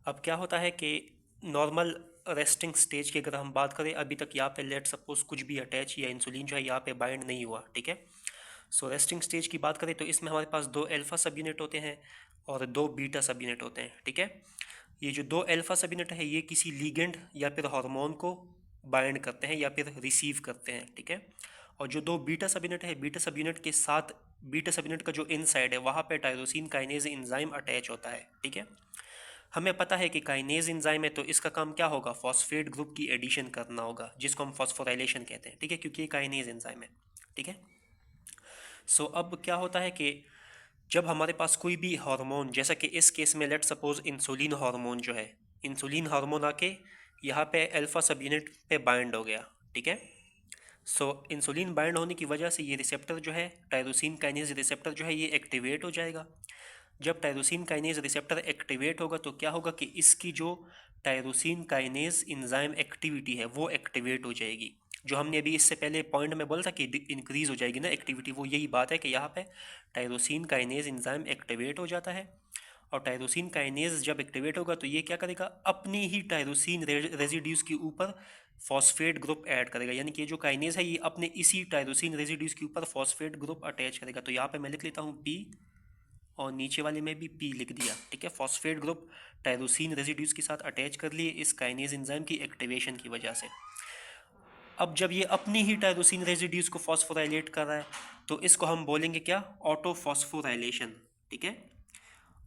अब क्या होता है कि नॉर्मल रेस्टिंग स्टेज की अगर हम बात करें, अभी तक यहाँ पे लेट सपोज कुछ भी अटैच या इंसुलिन जो है यहाँ पे बाइंड नहीं हुआ। ठीक है, सो रेस्टिंग स्टेज की बात करें तो इसमें हमारे पास 2 अल्फा सब यूनिट होते हैं और 2 बीटा सब यूनिट होते हैं। ठीक है, ये जो 2 अल्फा सब यूनिट है ये किसी लीगेंड या फिर हार्मोन को बाइंड करते हैं या फिर रिसीव करते हैं। ठीक है, और जो 2 बीटा सब यूनिट है, बीटा सब यूनिट के साथ बीटा सब यूनिट का जो इनसाइड है वहाँ पे टायरोसिन काइनेज एंजाइम अटैच होता है। ठीक है, हमें पता है कि काइनेज एंजाइम है तो इसका काम क्या होगा, फॉस्फेट ग्रुप की एडिशन करना होगा जिसको हम फॉस्फोराइलेशन कहते हैं। ठीक है, क्योंकि ये काइनेज एंजाइम है। ठीक है, सो अब क्या होता है कि जब हमारे पास कोई भी हार्मोन, जैसा कि इस केस में लेट सपोज इंसुलिन हार्मोन जो है, इंसुलिन हार्मोन आके यहाँ पे अल्फा सब यूनिट पे बाइंड हो गया। ठीक है, सो इंसुलिन बाइंड होने की वजह से ये रिसेप्टर जो है टायरोसिन काइनेज रिसेप्टर जो है ये एक्टिवेट हो जाएगा। जब टायरोसिन काइनेज रिसेप्टर एक्टिवेट होगा तो क्या होगा कि इसकी जो टायरोसिन काइनेज एंजाइम एक्टिविटी है वो एक्टिवेट हो जाएगी। जो हमने अभी इससे पहले पॉइंट में बोला था कि इंक्रीज हो जाएगी ना एक्टिविटी, वो यही बात है कि यहाँ पे टायरोसिन काइनेज एंजाइम एक्टिवेट हो जाता है, और टायरोसिन काइनेज जब एक्टिवेट होगा तो ये क्या करेगा, अपनी ही टायरोसिन रेजिड्यूज के ऊपर फॉस्फेट ग्रुप ऐड करेगा, यानी कि ये जो काइनेज है ये अपने इसी टायरोसिन रेजिड्यूज के ऊपर फॉस्फेट ग्रुप अटैच करेगा। तो यहाँ पे मैं लिख लेता हूँ पी और नीचे वाले में भी पी लिख दिया। ठीक है, फॉस्फेट ग्रुप टायरोसिन रेजिड्यूज के साथ अटैच कर लिए इस काइनेज एंजाइम की एक्टिवेशन की वजह से। अब जब ये अपनी ही टायरोसिन रेजिड्यूज को फॉस्फोराइलेट कर रहा है तो इसको हम बोलेंगे क्या, ऑटोफॉस्फोराइलेशन। ठीक है,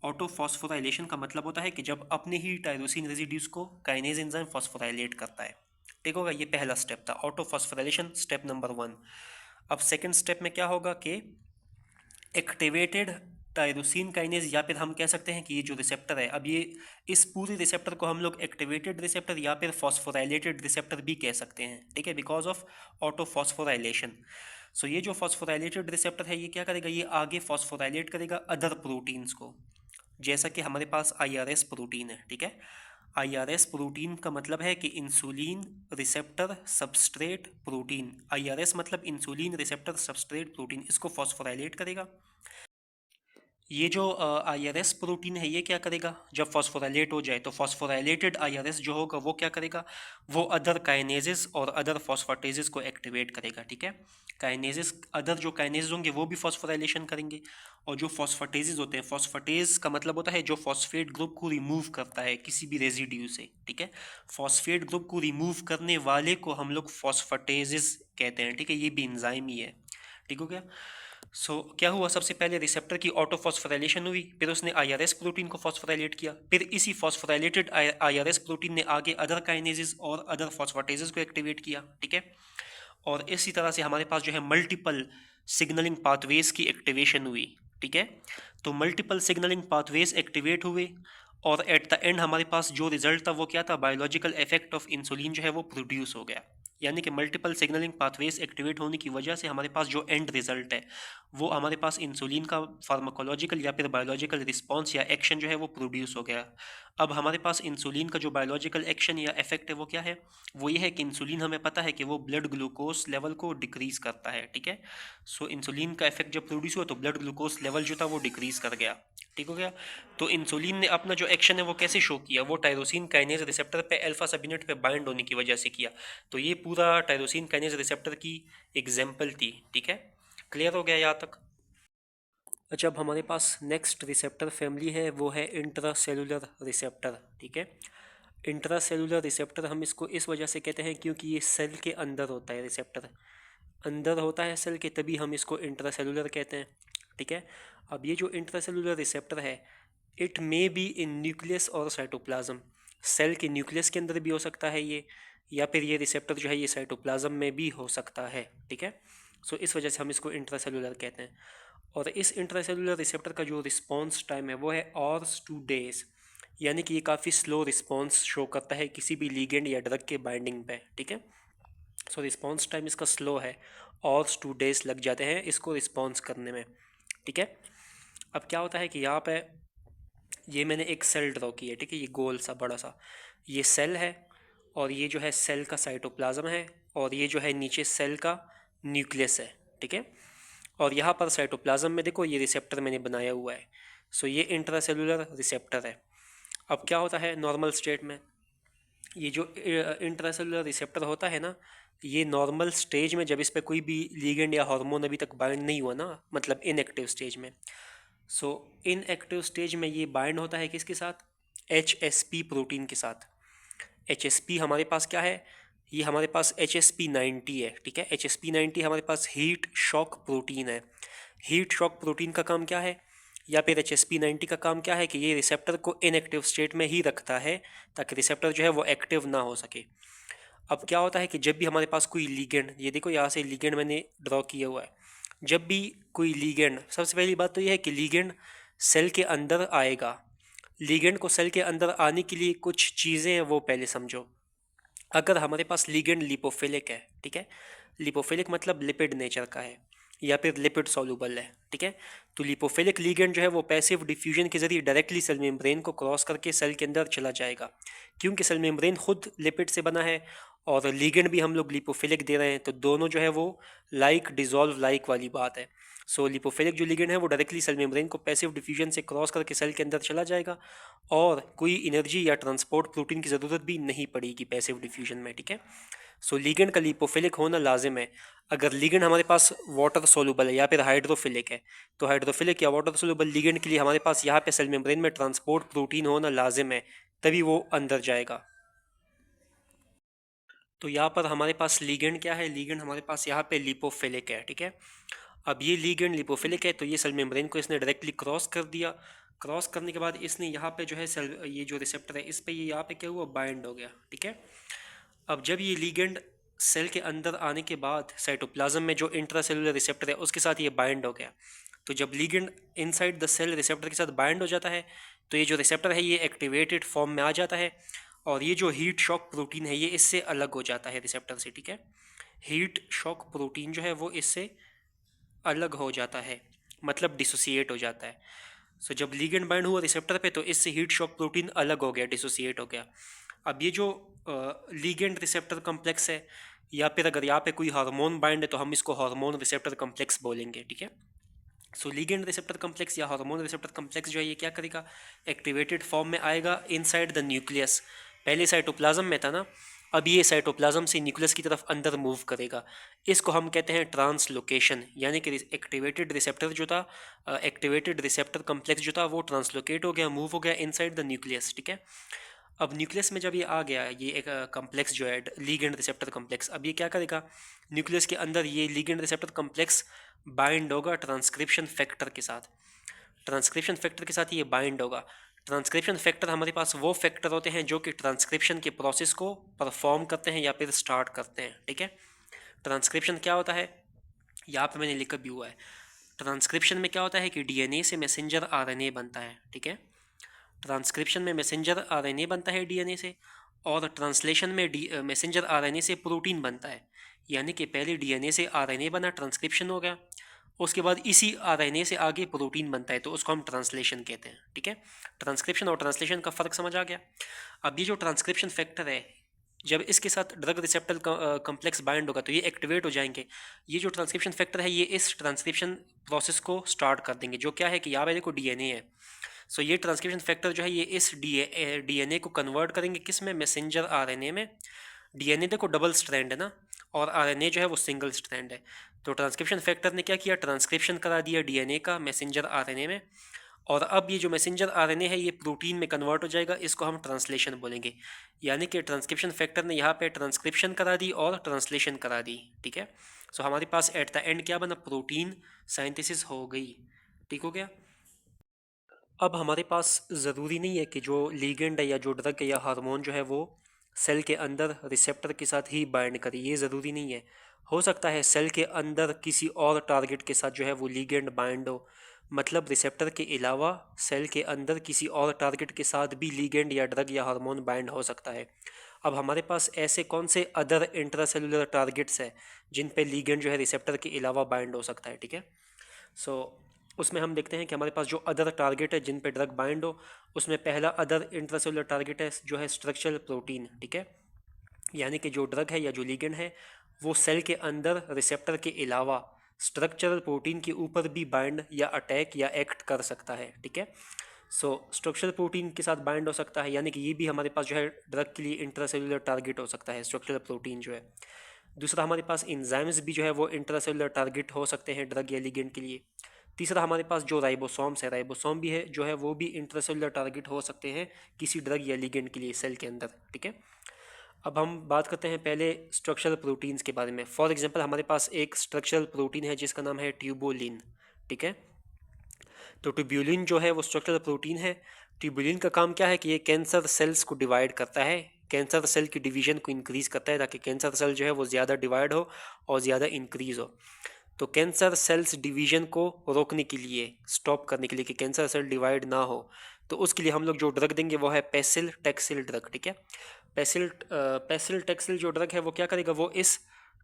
ऑटोफॉस्फोराइलेशन का मतलब होता है कि जब अपने ही टायरोसिन रेजिड्यूज को काइनेज एंजाइम फॉस्फोराइलेट करता है। ठीक होगा, ये पहला स्टेप था ऑटोफॉस्फोराइलेशन, स्टेप नंबर 1। अब सेकंड स्टेप में क्या होगा कि एक्टिवेटेड टायरोसिन काइनेज, या फिर हम कह सकते हैं कि ये जो रिसेप्टर है, अब ये इस पूरे रिसेप्टर को हम लोग एक्टिवेटेड रिसेप्टर या फिर फॉस्फोराइलेटेड रिसेप्टर भी कह सकते हैं। ठीक है, बिकॉज ऑफ ऑटोफॉस्फोराइलेशन। सो ये जो फॉस्फोराइलेटेड रिसेप्टर है ये क्या करेगा, ये आगे फॉस्फोराइलेट करेगा अदर प्रोटीन्स को, जैसा कि हमारे पास आईआरएस प्रोटीन है। ठीक है, आईआरएस प्रोटीन का मतलब है कि insulin receptor substrate protein. IRS मतलब इंसुलिन रिसेप्टर सबस्ट्रेट प्रोटीन, इसको फॉस्फोराइलेट करेगा। ये जो आईआरएस प्रोटीन है ये क्या करेगा, जब फॉस्फोराइलेट हो जाए तो फॉस्फोराइलेटेड आईआरएस जो होगा वो क्या करेगा, वो अदर काइनेजेस और अदर फॉस्फेटेजेस को एक्टिवेट करेगा, ठीक है। काइनेजेस, अदर जो काइनेजेस होंगे वो भी फॉस्फोराइलेशन करेंगे, और जो फॉस्फेटेजेस होते हैं, फॉस्फेटेज का मतलब होता है जो फॉस्फेट ग्रुप को रिमूव करता है किसी भी रेजिड्यू से, ठीक है। फॉस्फेट ग्रुप को रिमूव करने वाले को हम लोग फॉस्फेटेजेस कहते हैं, ठीक है। ये भी एंजाइम ही है, ठीक हो गया। क्या हुआ, सबसे पहले रिसेप्टर की ऑटो फॉस्फोराइलेशन हुई, फिर उसने आईआरएस प्रोटीन को फॉस्फोराइलेट किया, फिर इसी फॉस्फोराइलेटेड आईआरएस प्रोटीन ने आगे अदर काइनेजेस और अदर फॉस्फेटेजेस को एक्टिवेट किया, ठीक है। और इसी तरह से हमारे पास जो है मल्टीपल सिग्नलिंग पाथवेज की एक्टिवेशन हुई, ठीक है। तो मल्टीपल सिग्नलिंग पाथवेज एक्टिवेट हुए, और एट द एंड हमारे पास जो रिजल्ट था वो क्या था, बायोलॉजिकल इफेक्ट ऑफ इंसुलिन जो है वो प्रोड्यूस हो गया। यानी कि मल्टीपल सिग्नलिंग पाथवेज एक्टिवेट होने की वजह से हमारे पास जो एंड रिजल्ट है वो हमारे पास इंसुलिन का फार्माकोलॉजिकल या फिर बायोलॉजिकल रिस्पॉन्स या एक्शन जो है वो प्रोड्यूस हो गया। अब हमारे पास इंसुलिन का जो बायोलॉजिकल एक्शन या इफेक्ट है वो क्या है, वो ये है कि इंसुलिन हमें पता है कि वो ब्लड ग्लूकोज लेवल को डिक्रीज करता है, ठीक है। इंसुलिन का इफेक्ट जब प्रोड्यूस हुआ तो ब्लड ग्लूकोज लेवल जो था वो डिक्रीज कर गया, ठीक हो गया। तो इंसुलिन ने अपना जो एक्शन है वो कैसे शो किया, वो टायरोसिन काइनेज रिसेप्टर पे अल्फा सबयूनिट पे बाइंड होने की वजह से किया। तो ये पूरा टायरोसिन काइनेज रिसेप्टर की एग्जाम्पल थी, ठीक है। क्लियर हो गया यहाँ तक। अच्छा, अब हमारे पास नेक्स्ट रिसेप्टर फैमिली है, वो है इंट्रासेलुलर रिसेप्टर, ठीक है। इंट्रासेलुलर रिसेप्टर हम इसको इस वजह से कहते हैं क्योंकि ये सेल के अंदर होता है, रिसेप्टर अंदर होता है सेल के, तभी हम इसको इंट्रासेलुलर कहते हैं, ठीक है। अब ये जो इंट्रासेलुलर रिसेप्टर है, it may be in nucleus और साइटोप्लाज्म, सेल के न्यूक्लियस के अंदर भी हो सकता है ये, या फिर ये रिसेप्टर जो है ये साइटोप्लाज्म में भी हो सकता है, ठीक है। इस वजह से हम इसको इंट्रासेलुलर कहते हैं। और इस इंट्रासेलुलर रिसेप्टर का जो रिस्पॉन्स टाइम है वो है आवर्स टू डेज, यानी कि ये काफ़ी स्लो रिस्पॉन्स शो करता है किसी भी लीगेंड या ड्रग के बाइंडिंग पे, ठीक है। रिस्पॉन्स टाइम इसका स्लो है, आवर्स टू डेज लग जाते हैं इसको रिस्पॉन्स करने में, ठीक है। अब क्या होता है कि यहाँ पे ये मैंने एक सेल ड्रॉ की है, ठीक है, ये गोल सा बड़ा सा ये सेल है, और ये जो है सेल का साइटोप्लाज्म है, और ये जो है नीचे सेल का न्यूक्लियस है, ठीक है। और यहाँ पर साइटोप्लाज्म में देखो ये रिसेप्टर मैंने बनाया हुआ है। ये इंट्रासेलुलर रिसेप्टर है। अब क्या होता है नॉर्मल स्टेट में, ये जो इंट्रासेलुलर रिसेप्टर होता है ना, ये नॉर्मल स्टेज में जब इस पे कोई भी लीगेंड या हार्मोन अभी तक बाइंड नहीं हुआ ना, मतलब इनएक्टिव स्टेज में, सो इनएक्टिव स्टेज में ये बाइंड होता है किसके साथ, HSP प्रोटीन के साथ। HSP हमारे पास क्या है, ये हमारे पास HSP90 है, ठीक है। HSP90 हमारे पास हीट शॉक प्रोटीन है। हीट शॉक प्रोटीन का काम क्या है, या फिर HSP90 का काम क्या है कि ये रिसेप्टर को इनएक्टिव स्टेट में ही रखता है, ताकि रिसेप्टर जो है वो एक्टिव ना हो सके। अब क्या होता है कि जब भी हमारे पास कोई लीगेंड, ये देखो यहाँ से लीगेंड मैंने ड्रॉ किया हुआ है, जब भी कोई लीगेंड, सबसे पहली बात तो ये है कि लीगेंड सेल के अंदर आएगा। लीगेंड को सेल के अंदर आने के लिए कुछ चीज़ें हैं वो पहले समझो। अगर हमारे पास लिगेंड लिपोफिलिक है, ठीक है, लिपोफिलिक मतलब लिपिड नेचर का है या फिर लिपिड सॉल्युबल है, ठीक है। तो लिपोफिलिक लिगेंड जो है वो पैसिव डिफ्यूजन के जरिए डायरेक्टली सेल मेम्ब्रेन को क्रॉस करके सेल के अंदर चला जाएगा, क्योंकि सेल मेम्ब्रेन खुद लिपिड से बना है और लिगेंड भी हम लोग लिपोफिलिक दे रहे हैं, तो दोनों जो है वो लाइक डिजॉल्व लाइक वाली बात है। लिपोफिलिक जो लिगेंड है वो डायरेक्टली सेल मेम्ब्रेन को पैसिव डिफ्यूजन से क्रॉस करके सेल के अंदर चला जाएगा, और कोई एनर्जी या ट्रांसपोर्ट प्रोटीन की ज़रूरत भी नहीं पड़ेगी पैसिव डिफ्यूजन में, ठीक है। लिगेंड का लिपोफिलिक होना लाजिम है। अगर लिगेंड हमारे पास वाटर सोलूबल है या फिर हाइड्रोफिलिक है, तो हाइड्रोफिलिक या वाटर सोलूबल लिगेंड के लिए हमारे पास यहाँ पे सेल मेम्ब्रेन में ट्रांसपोर्ट प्रोटीन होना लाजिम है, तभी वो अंदर जाएगा। तो यहाँ पर हमारे पास लिगेंड क्या है, लिगेंड हमारे पास यहाँ पे लिपोफिलिक है, ठीक है। अब ये लिगेंड लिपोफिलिक है, तो ये सेल मेम्ब्रेन को इसने डायरेक्टली क्रॉस कर दिया। क्रॉस करने के बाद इसने यहाँ पे जो है सेल, ये जो रिसेप्टर है इस पे ये यहाँ पे क्या हुआ, बाइंड हो गया, ठीक है। अब जब ये लिगेंड सेल के अंदर आने के बाद साइटोप्लाज्म में जो इंट्रासेलुलर रिसेप्टर है उसके साथ ये बाइंड हो गया, तो जब ligand inside the cell receptor के साथ बाइंड हो जाता है, तो ये जो रिसेप्टर है ये एक्टिवेटेड फॉर्म में आ जाता है, और ये जो हीट शॉक प्रोटीन है ये इससे अलग हो जाता है रिसेप्टर से, ठीक है। हीट शॉक प्रोटीन जो है वो इससे अलग हो जाता है, मतलब डिसोसिएट हो जाता है। जब लिगेंड बाइंड हुआ रिसेप्टर पे तो इससे हीट शॉक प्रोटीन अलग हो गया, डिसोसिएट हो गया। अब ये जो लिगेंड रिसेप्टर कॉम्प्लेक्स है, या फिर अगर यहाँ पे कोई हार्मोन बाइंड है तो हम इसको हार्मोन रिसेप्टर कॉम्प्लेक्स बोलेंगे, ठीक है। सो लिगेंड रिसेप्टर कम्प्लेक्स या हार्मोन रिसेप्टर कम्प्लेक्स जो है ये क्या करेगा, एक्टिवेटेड फॉर्म में आएगा इनसाइड द न्यूक्लियस। पहले साइटोप्लाज्म में था ना, अब ये साइटोप्लाज्म से न्यूक्लियस की तरफ अंदर मूव करेगा। इसको हम कहते हैं ट्रांसलोकेशन, यानी कि एक्टिवेटेड रिसेप्टर जो था, एक्टिवेटेड रिसेप्टर कम्प्लेक्स जो था वो ट्रांसलोकेट हो गया, मूव हो गया इनसाइड द न्यूक्लियस, ठीक है। अब न्यूक्लियस में जब ये आ गया, ये एक कम्प्लेक्स जो है लीगेंड रिसेप्टर कम्प्लेक्स, अब ये क्या करेगा, न्यूक्लियस के अंदर ये लीगेंड रिसेप्टर कम्प्लेक्स बाइंड होगा ट्रांसक्रिप्शन फैक्टर के साथ। ट्रांसक्रिप्शन फैक्टर के साथ ये बाइंड होगा। ट्रांसक्रिप्शन फैक्टर हमारे पास वो फैक्टर होते हैं जो कि ट्रांसक्रिप्शन के प्रोसेस को परफॉर्म करते हैं या फिर स्टार्ट करते हैं, ठीक है। ट्रांसक्रिप्शन क्या होता है, यहाँ पे मैंने लिखा भी हुआ है। ट्रांसक्रिप्शन में क्या होता है कि डीएनए से मैसेंजर आरएनए बनता है, ठीक है। ट्रांसक्रिप्शन में मैसेंजर आरएनए बनता है डीएनए से, और ट्रांसलेशन में मैसेंजर आरएनए से प्रोटीन बनता है। यानी कि पहले डीएनए से आरएनए बना, ट्रांसक्रिप्शन हो गया, उसके बाद इसी आरएनए से आगे प्रोटीन बनता है, तो उसको हम ट्रांसलेशन कहते हैं, ठीक है। ट्रांसक्रिप्शन और ट्रांसलेशन का फ़र्क समझ आ गया। अब ये जो ट्रांसक्रिप्शन फैक्टर है, जब इसके साथ ड्रग रिसेप्टर कम्प्लेक्स बाइंड होगा तो ये एक्टिवेट हो जाएंगे। ये जो ट्रांसक्रिप्शन फैक्टर है ये इस ट्रांसक्रिप्शन प्रोसेस को स्टार्ट कर देंगे, जो क्या है कि यहाँ पे देखो डीएनए है। सो ये ट्रांसक्रिप्शन फैक्टर जो है ये इस डीएनए को कन्वर्ट करेंगे किस में, मैसेंजर आरएनए में। डीएनए देखो डबल स्ट्रैंड है ना, और आरएनए जो है वो सिंगल स्ट्रैंड है। तो ट्रांसक्रिप्शन फैक्टर ने क्या किया, ट्रांसक्रिप्शन करा दिया डीएनए का मैसेंजर आरएनए में, और अब ये जो मैसेंजर आरएनए है ये प्रोटीन में कन्वर्ट हो जाएगा, इसको हम ट्रांसलेशन बोलेंगे। यानी कि ट्रांसक्रिप्शन फैक्टर ने यहाँ पे ट्रांसक्रिप्शन करा दी और ट्रांसलेशन करा दी, ठीक है। सो हमारे पास एट द एंड क्या बना, प्रोटीन साइंथेसिस हो गई, ठीक हो गया। अब हमारे पास ज़रूरी नहीं है कि जो लीगेंड है या जो ड्रग है या हार्मोन जो है वो सेल के अंदर रिसेप्टर के साथ ही बाइंड करे, ये ज़रूरी नहीं है। हो सकता है सेल के अंदर किसी और टारगेट के साथ जो है वो लीगेंड बाइंड हो, मतलब रिसेप्टर के अलावा सेल के अंदर किसी और टारगेट के साथ भी लीगेंड या ड्रग या हार्मोन बाइंड हो सकता है। अब हमारे पास ऐसे कौन से अदर इंट्रासेलुलर टारगेट्स हैं जिन पे लीगेंड जो है रिसेप्टर के अलावा बाइंड हो सकता है, ठीक है। सो उसमें हम देखते हैं कि हमारे पास जो अदर टारगेट है जिन पे ड्रग बाइंड हो, उसमें पहला अदर इंट्रासेलुलर टारगेट है जो है स्ट्रक्चरल प्रोटीन, ठीक है। यानी कि जो ड्रग है या जो लिगेंड है वो सेल के अंदर रिसेप्टर के अलावा स्ट्रक्चरल प्रोटीन के ऊपर भी बाइंड या अटैक या एक्ट कर सकता है, ठीक है। सो स्ट्रक्चरल प्रोटीन के साथ बाइंड हो सकता है, यानी कि ये भी हमारे पास जो है ड्रग के लिए इंट्रासेलुलर टारगेट हो सकता है, स्ट्रक्चरल प्रोटीन जो है। दूसरा हमारे पास इंजाइम्स भी जो है वो इंट्रासेलुलर टारगेट हो सकते हैं ड्रग या लिगेंड के लिए। तीसरा हमारे पास जो राइबोसोम्स है, राइबोसोम भी है जो है वो भी इंट्रासेलुलर टारगेट हो सकते हैं किसी ड्रग या लिगेंड के लिए सेल के अंदर, ठीक है। अब हम बात करते हैं पहले स्ट्रक्चरल प्रोटीन्स के बारे में। फॉर एग्जांपल हमारे पास एक स्ट्रक्चरल प्रोटीन है जिसका नाम है ट्यूबोलिन, ठीक है। तो ट्यूबुलिन जो है वो स्ट्रक्चरल प्रोटीन है। ट्यूबुलिन का काम क्या है कि ये कैंसर सेल्स को डिवाइड करता है, कैंसर सेल की डिवीजन को इंक्रीज़ करता है ताकि कैंसर सेल जो है वो ज़्यादा डिवाइड हो और ज़्यादा इंक्रीज़ हो। तो कैंसर सेल्स डिवीजन को रोकने के लिए, स्टॉप करने के लिए कि कैंसर सेल डिवाइड ना हो, तो उसके लिए हम लोग जो ड्रग देंगे वो है पेसिल टैक्सिल ड्रग, ठीक है। पेसिल टैक्सिल जो ड्रग है वो क्या करेगा, वो इस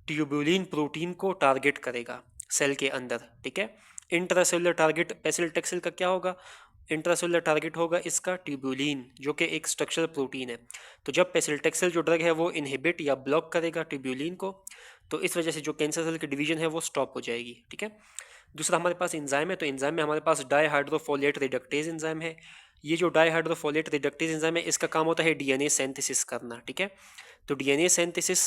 ट्यूबुलिन प्रोटीन को टारगेट करेगा सेल के अंदर, ठीक है। इंट्रासेलुलर टारगेट पेसिल टैक्सिल का क्या होगा, इंट्रासेलुलर टारगेट होगा इसका ट्यूबुलिन जो कि एक स्ट्रक्चरल प्रोटीन है। तो जब पेसिल टैक्सिल जो ड्रग है वो इनहिबिट या ब्लॉक करेगा ट्यूबुलिन को, तो इस वजह से जो कैंसर सेल की डिवीजन है वो स्टॉप हो जाएगी, ठीक है। दूसरा हमारे पास एंजाइम है, तो एंजाइम में हमारे पास डाईहाइड्रोफोलेट रिडक्टेज एंजाइम है। ये जो डाईहाइड्रोफोलेट रिडक्टेज एंजाइम है इसका काम होता है डीएनए सिंथेसिस करना, ठीक है। तो डीएनए सिंथेसिस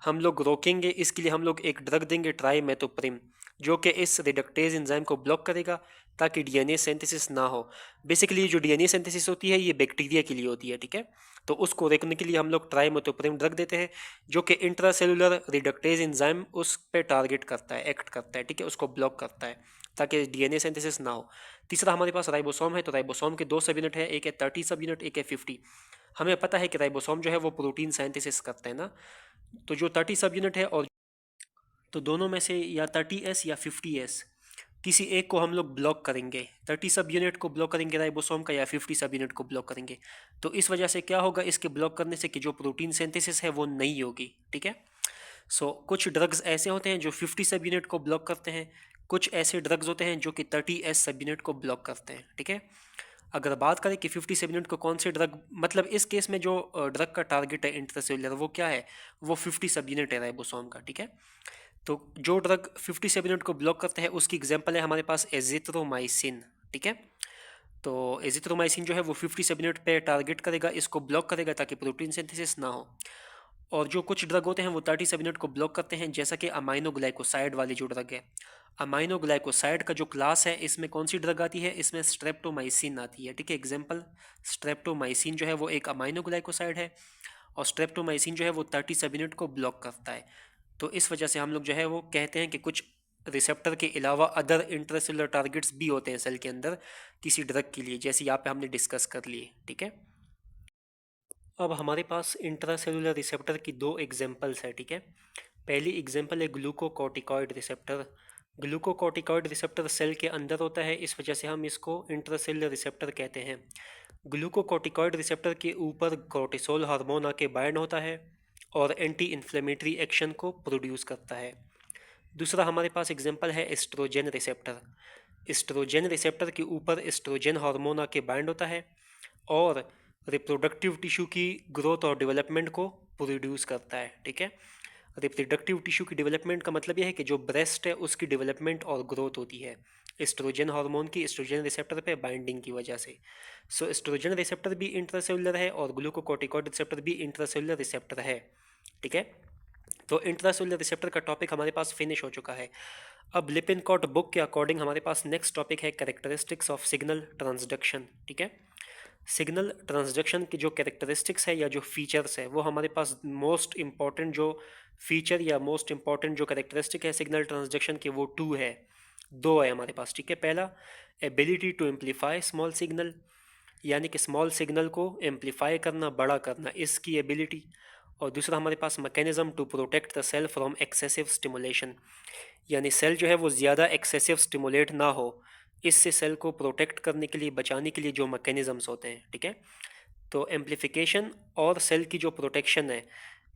हम लोग रोकेंगे, इसके लिए हम लोग एक ड्रग देंगे ट्राइमेथोप्रिम, जो कि इस रिडक्टेज एंजाइम को ब्लॉक करेगा ताकि डीएनए सिंथेसिस ना हो। बेसिकली जो डीएनए सिंथेसिस होती है ये बैक्टीरिया के लिए होती है, ठीक है। तो उसको रोकने के लिए हम लोग ट्राइमेथोप्रिम ड्रग देते हैं जो कि इंट्रासेलुलर रिडक्टेज एंजाइम उस पे टारगेट करता है, एक्ट करता है, ठीक है, उसको ब्लॉक करता है ताकि डीएनए सिंथेसिस ना हो। तीसरा हमारे पास राइबोसोम है, तो राइबोसोम के दो सब यूनिट है, एक है 30 सब यूनिट, एक है 50। हमें पता है कि राइबोसोम जो है वो प्रोटीन सिंथेसिस करते हैं ना, तो जो 30 सब यूनिट है और तो दोनों में से या 30S या 50S किसी एक को हम लोग ब्लॉक करेंगे, 30 सब यूनिट को ब्लॉक करेंगे राइबोसोम का, या 50 सब यूनिट को ब्लॉक करेंगे। तो इस वजह से क्या होगा, इसके ब्लॉक करने से कि जो प्रोटीन सिंथेसिस है वो नहीं होगी, ठीक है। कुछ ड्रग्स ऐसे होते हैं जो 50 सब यूनिट को ब्लॉक करते हैं, कुछ ऐसे ड्रग्स होते हैं जो कि 30S सब यूनिट को ब्लॉक करते हैं, ठीक है। अगर बात करें कि 50 सब यूनिट को कौन से ड्रग, मतलब इस केस में जो ड्रग का टारगेट है इंट्रासेलुलर वो क्या है, वो 50 सब यूनिट है राइबोसोम का, ठीक है। तो जो ड्रग 57 यूनिट को ब्लॉक करता है उसकी एग्जांपल है हमारे पास एजिथ्रोमाइसिन, ठीक है। तो एजिथ्रोमाइसिन जो है वो 57 यूनिट पे टारगेट करेगा, इसको ब्लॉक करेगा ताकि प्रोटीन सिंथेसिस ना हो। और जो कुछ ड्रग होते हैं वो 37 यूनिट को ब्लॉक करते हैं, जैसा कि अमाइनोग्लाइकोसाइड वाली जो ड्रग है। अमाइनोग्लाइकोसाइड का जो क्लास है इसमें कौन सी ड्रग आती है, इसमें स्ट्रेप्टोमाइसिन आती है, ठीक है। एग्जाम्पल, स्ट्रेप्टोमाइसिन जो है वो एक अमाइनोग्लाइकोसाइड है और स्ट्रेप्टोमाइसिन जो है वो 37 यूनिट को ब्लॉक करता है। तो इस वजह से हम लोग जो है वो कहते हैं कि कुछ रिसेप्टर के अलावा अदर इंट्रासेलुलर टारगेट्स भी होते हैं सेल के अंदर किसी ड्रग के लिए, जैसे यहाँ पे हमने डिस्कस कर लिए, ठीक है। अब हमारे पास इंट्रासेलुलर रिसेप्टर की दो एग्जांपल्स है, ठीक है। पहली एग्जांपल है glucocorticoid receptor. Glucocorticoid receptor cell के अंदर होता है, इस वजह से हम इसको इंट्रासेलुलर रिसेप्टर कहते हैं। ग्लूकोकॉर्टिकॉइड रिसेप्टर के ऊपर कोर्टिसोल हार्मोन आके बाइंड होता है और एंटी इन्फ्लेमेटरी एक्शन को प्रोड्यूस करता है। दूसरा हमारे पास एग्जांपल है एस्ट्रोजन रिसेप्टर। एस्ट्रोजन रिसेप्टर के ऊपर एस्ट्रोजन हार्मोन आके बाइंड होता है और रिप्रोडक्टिव टिश्यू की ग्रोथ और डेवलपमेंट को प्रोड्यूस करता है, ठीक है। रिप्रोडक्टिव टिश्यू की डेवलपमेंट का मतलब यह है कि जो ब्रेस्ट है उसकी डेवलपमेंट और ग्रोथ होती है एस्ट्रोजन हार्मोन की एस्ट्रोजन रिसेप्टर पे बाइंडिंग की वजह से। सो एस्ट्रोजन रिसेप्टर भी इंट्रासेलुलर है और ग्लूकोकॉर्टिकॉइड रिसेप्टर भी इंट्रासेलुलर रिसेप्टर है, ठीक है। तो इंट्रासेलुलर रिसेप्टर का टॉपिक हमारे पास फिनिश हो चुका है। अब लिपिनकॉट बुक के अकॉर्डिंग हमारे पास नेक्स्ट टॉपिक है कैरेक्टरिस्टिक्स ऑफ सिग्नल ट्रांसडक्शन, ठीक है। सिग्नल ट्रांसडक्शन की जो कैरेक्टरिस्टिक्स है या जो फीचर्स है वो हमारे पास मोस्ट इंपॉर्टेंट जो फीचर या मोस्ट इंपॉर्टेंट जो कैरेक्टरिस्टिक है सिग्नल ट्रांसडक्शन के वो दो है हमारे पास, ठीक है। पहला, ability to amplify small signal, यानी कि स्मॉल सिग्नल को एम्पलीफाई करना, बड़ा करना, इसकी एबिलिटी। और दूसरा हमारे पास mechanism to protect the cell from excessive stimulation, यानी सेल जो है वो ज़्यादा एक्सेसिव स्टिमुलेट ना हो, इससे सेल को प्रोटेक्ट करने के लिए, बचाने के लिए जो मैकेनिज़म्स होते हैं, ठीक है। तो एम्पलीफिकेशन और सेल की जो प्रोटेक्शन है,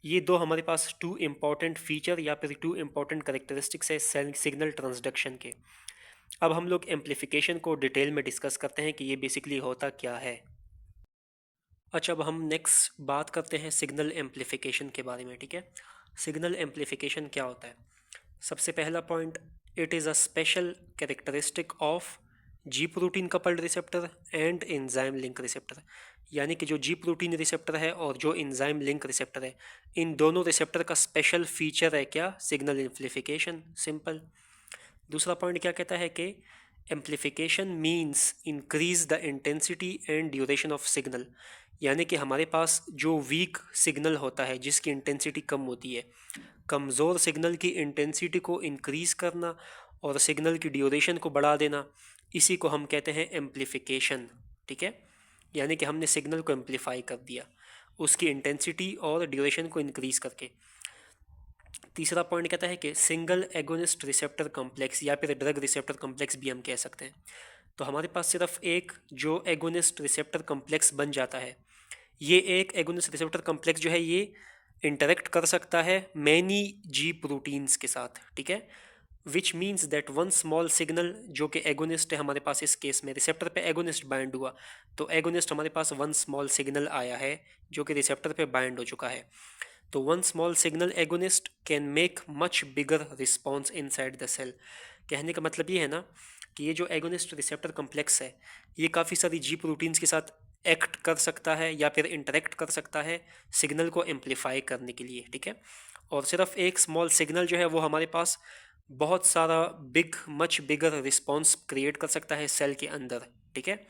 ये दो हमारे पास टू इम्पॉर्टेंट फीचर या फिर टू इम्पॉर्टेंट करेक्टरिस्टिक्स है सेल सिग्नल ट्रांसडक्शन के। अब हम लोग एम्पलीफिकेशन को डिटेल में डिस्कस करते हैं कि ये बेसिकली होता क्या है। अच्छा, अब हम नेक्स्ट बात करते हैं सिग्नल एम्पलीफिकेशन के बारे में, ठीक है। सिग्नल एम्पलीफिकेशन क्या होता है? सबसे पहला point, it is a special characteristic of G protein coupled receptor and enzyme link receptor, यानी कि जो जी प्रोटीन रिसेप्टर है और जो एंजाइम लिंक रिसेप्टर है, इन दोनों रिसेप्टर का स्पेशल फीचर है क्या? Signal amplification, simple. दूसरा पॉइंट क्या कहता है कि amplification means increase the intensity and duration of signal, यानी कि हमारे पास जो वीक सिग्नल होता है जिसकी इंटेंसिटी कम होती है, कमज़ोर सिग्नल की इंटेंसिटी को इंक्रीज़ करना और सिग्नल की ड्यूरेशन को बढ़ा देना, इसी को हम कहते हैं एम्पलीफिकेशन, ठीक है। यानी कि हमने सिग्नल को एम्पलीफाई कर दिया उसकी इंटेंसिटी और ड्यूरेशन को इंक्रीज़ करके। तीसरा पॉइंट कहता है कि सिंगल एगोनिस्ट रिसेप्टर कॉम्प्लेक्स या फिर ड्रग रिसेप्टर कॉम्प्लेक्स भी हम कह सकते हैं। तो हमारे पास सिर्फ एक जो एगोनिस्ट रिसेप्टर कॉम्प्लेक्स बन जाता है, ये एक एगोनिस्ट रिसेप्टर कॉम्प्लेक्स जो है ये इंटरेक्ट कर सकता है मैनी जी प्रोटीन्स के साथ, ठीक है। Which means that one small signal जो कि एगोनिस्ट है हमारे पास, इस केस में रिसेप्टर पे एगोनिस्ट बाइंड हुआ, तो एगोनिस्ट हमारे पास वन स्मॉल सिग्नल आया है जो कि रिसेप्टर पे बाइंड हो चुका है। तो one small signal agonist can make much bigger response inside the cell. कहने का मतलब ये है ना कि ये जो एगोनिस्ट रिसेप्टर कॉम्प्लेक्स है ये काफ़ी सारी जी प्रोटीन्स के साथ एक्ट कर सकता है या फिर इंटरेक्ट कर सकता है सिग्नल को एम्पलीफाई करने के लिए, ठीक है। और सिर्फ एक स्मॉल सिग्नल जो है वो हमारे पास बहुत सारा big much bigger response create कर सकता है सेल के अंदर, ठीक है।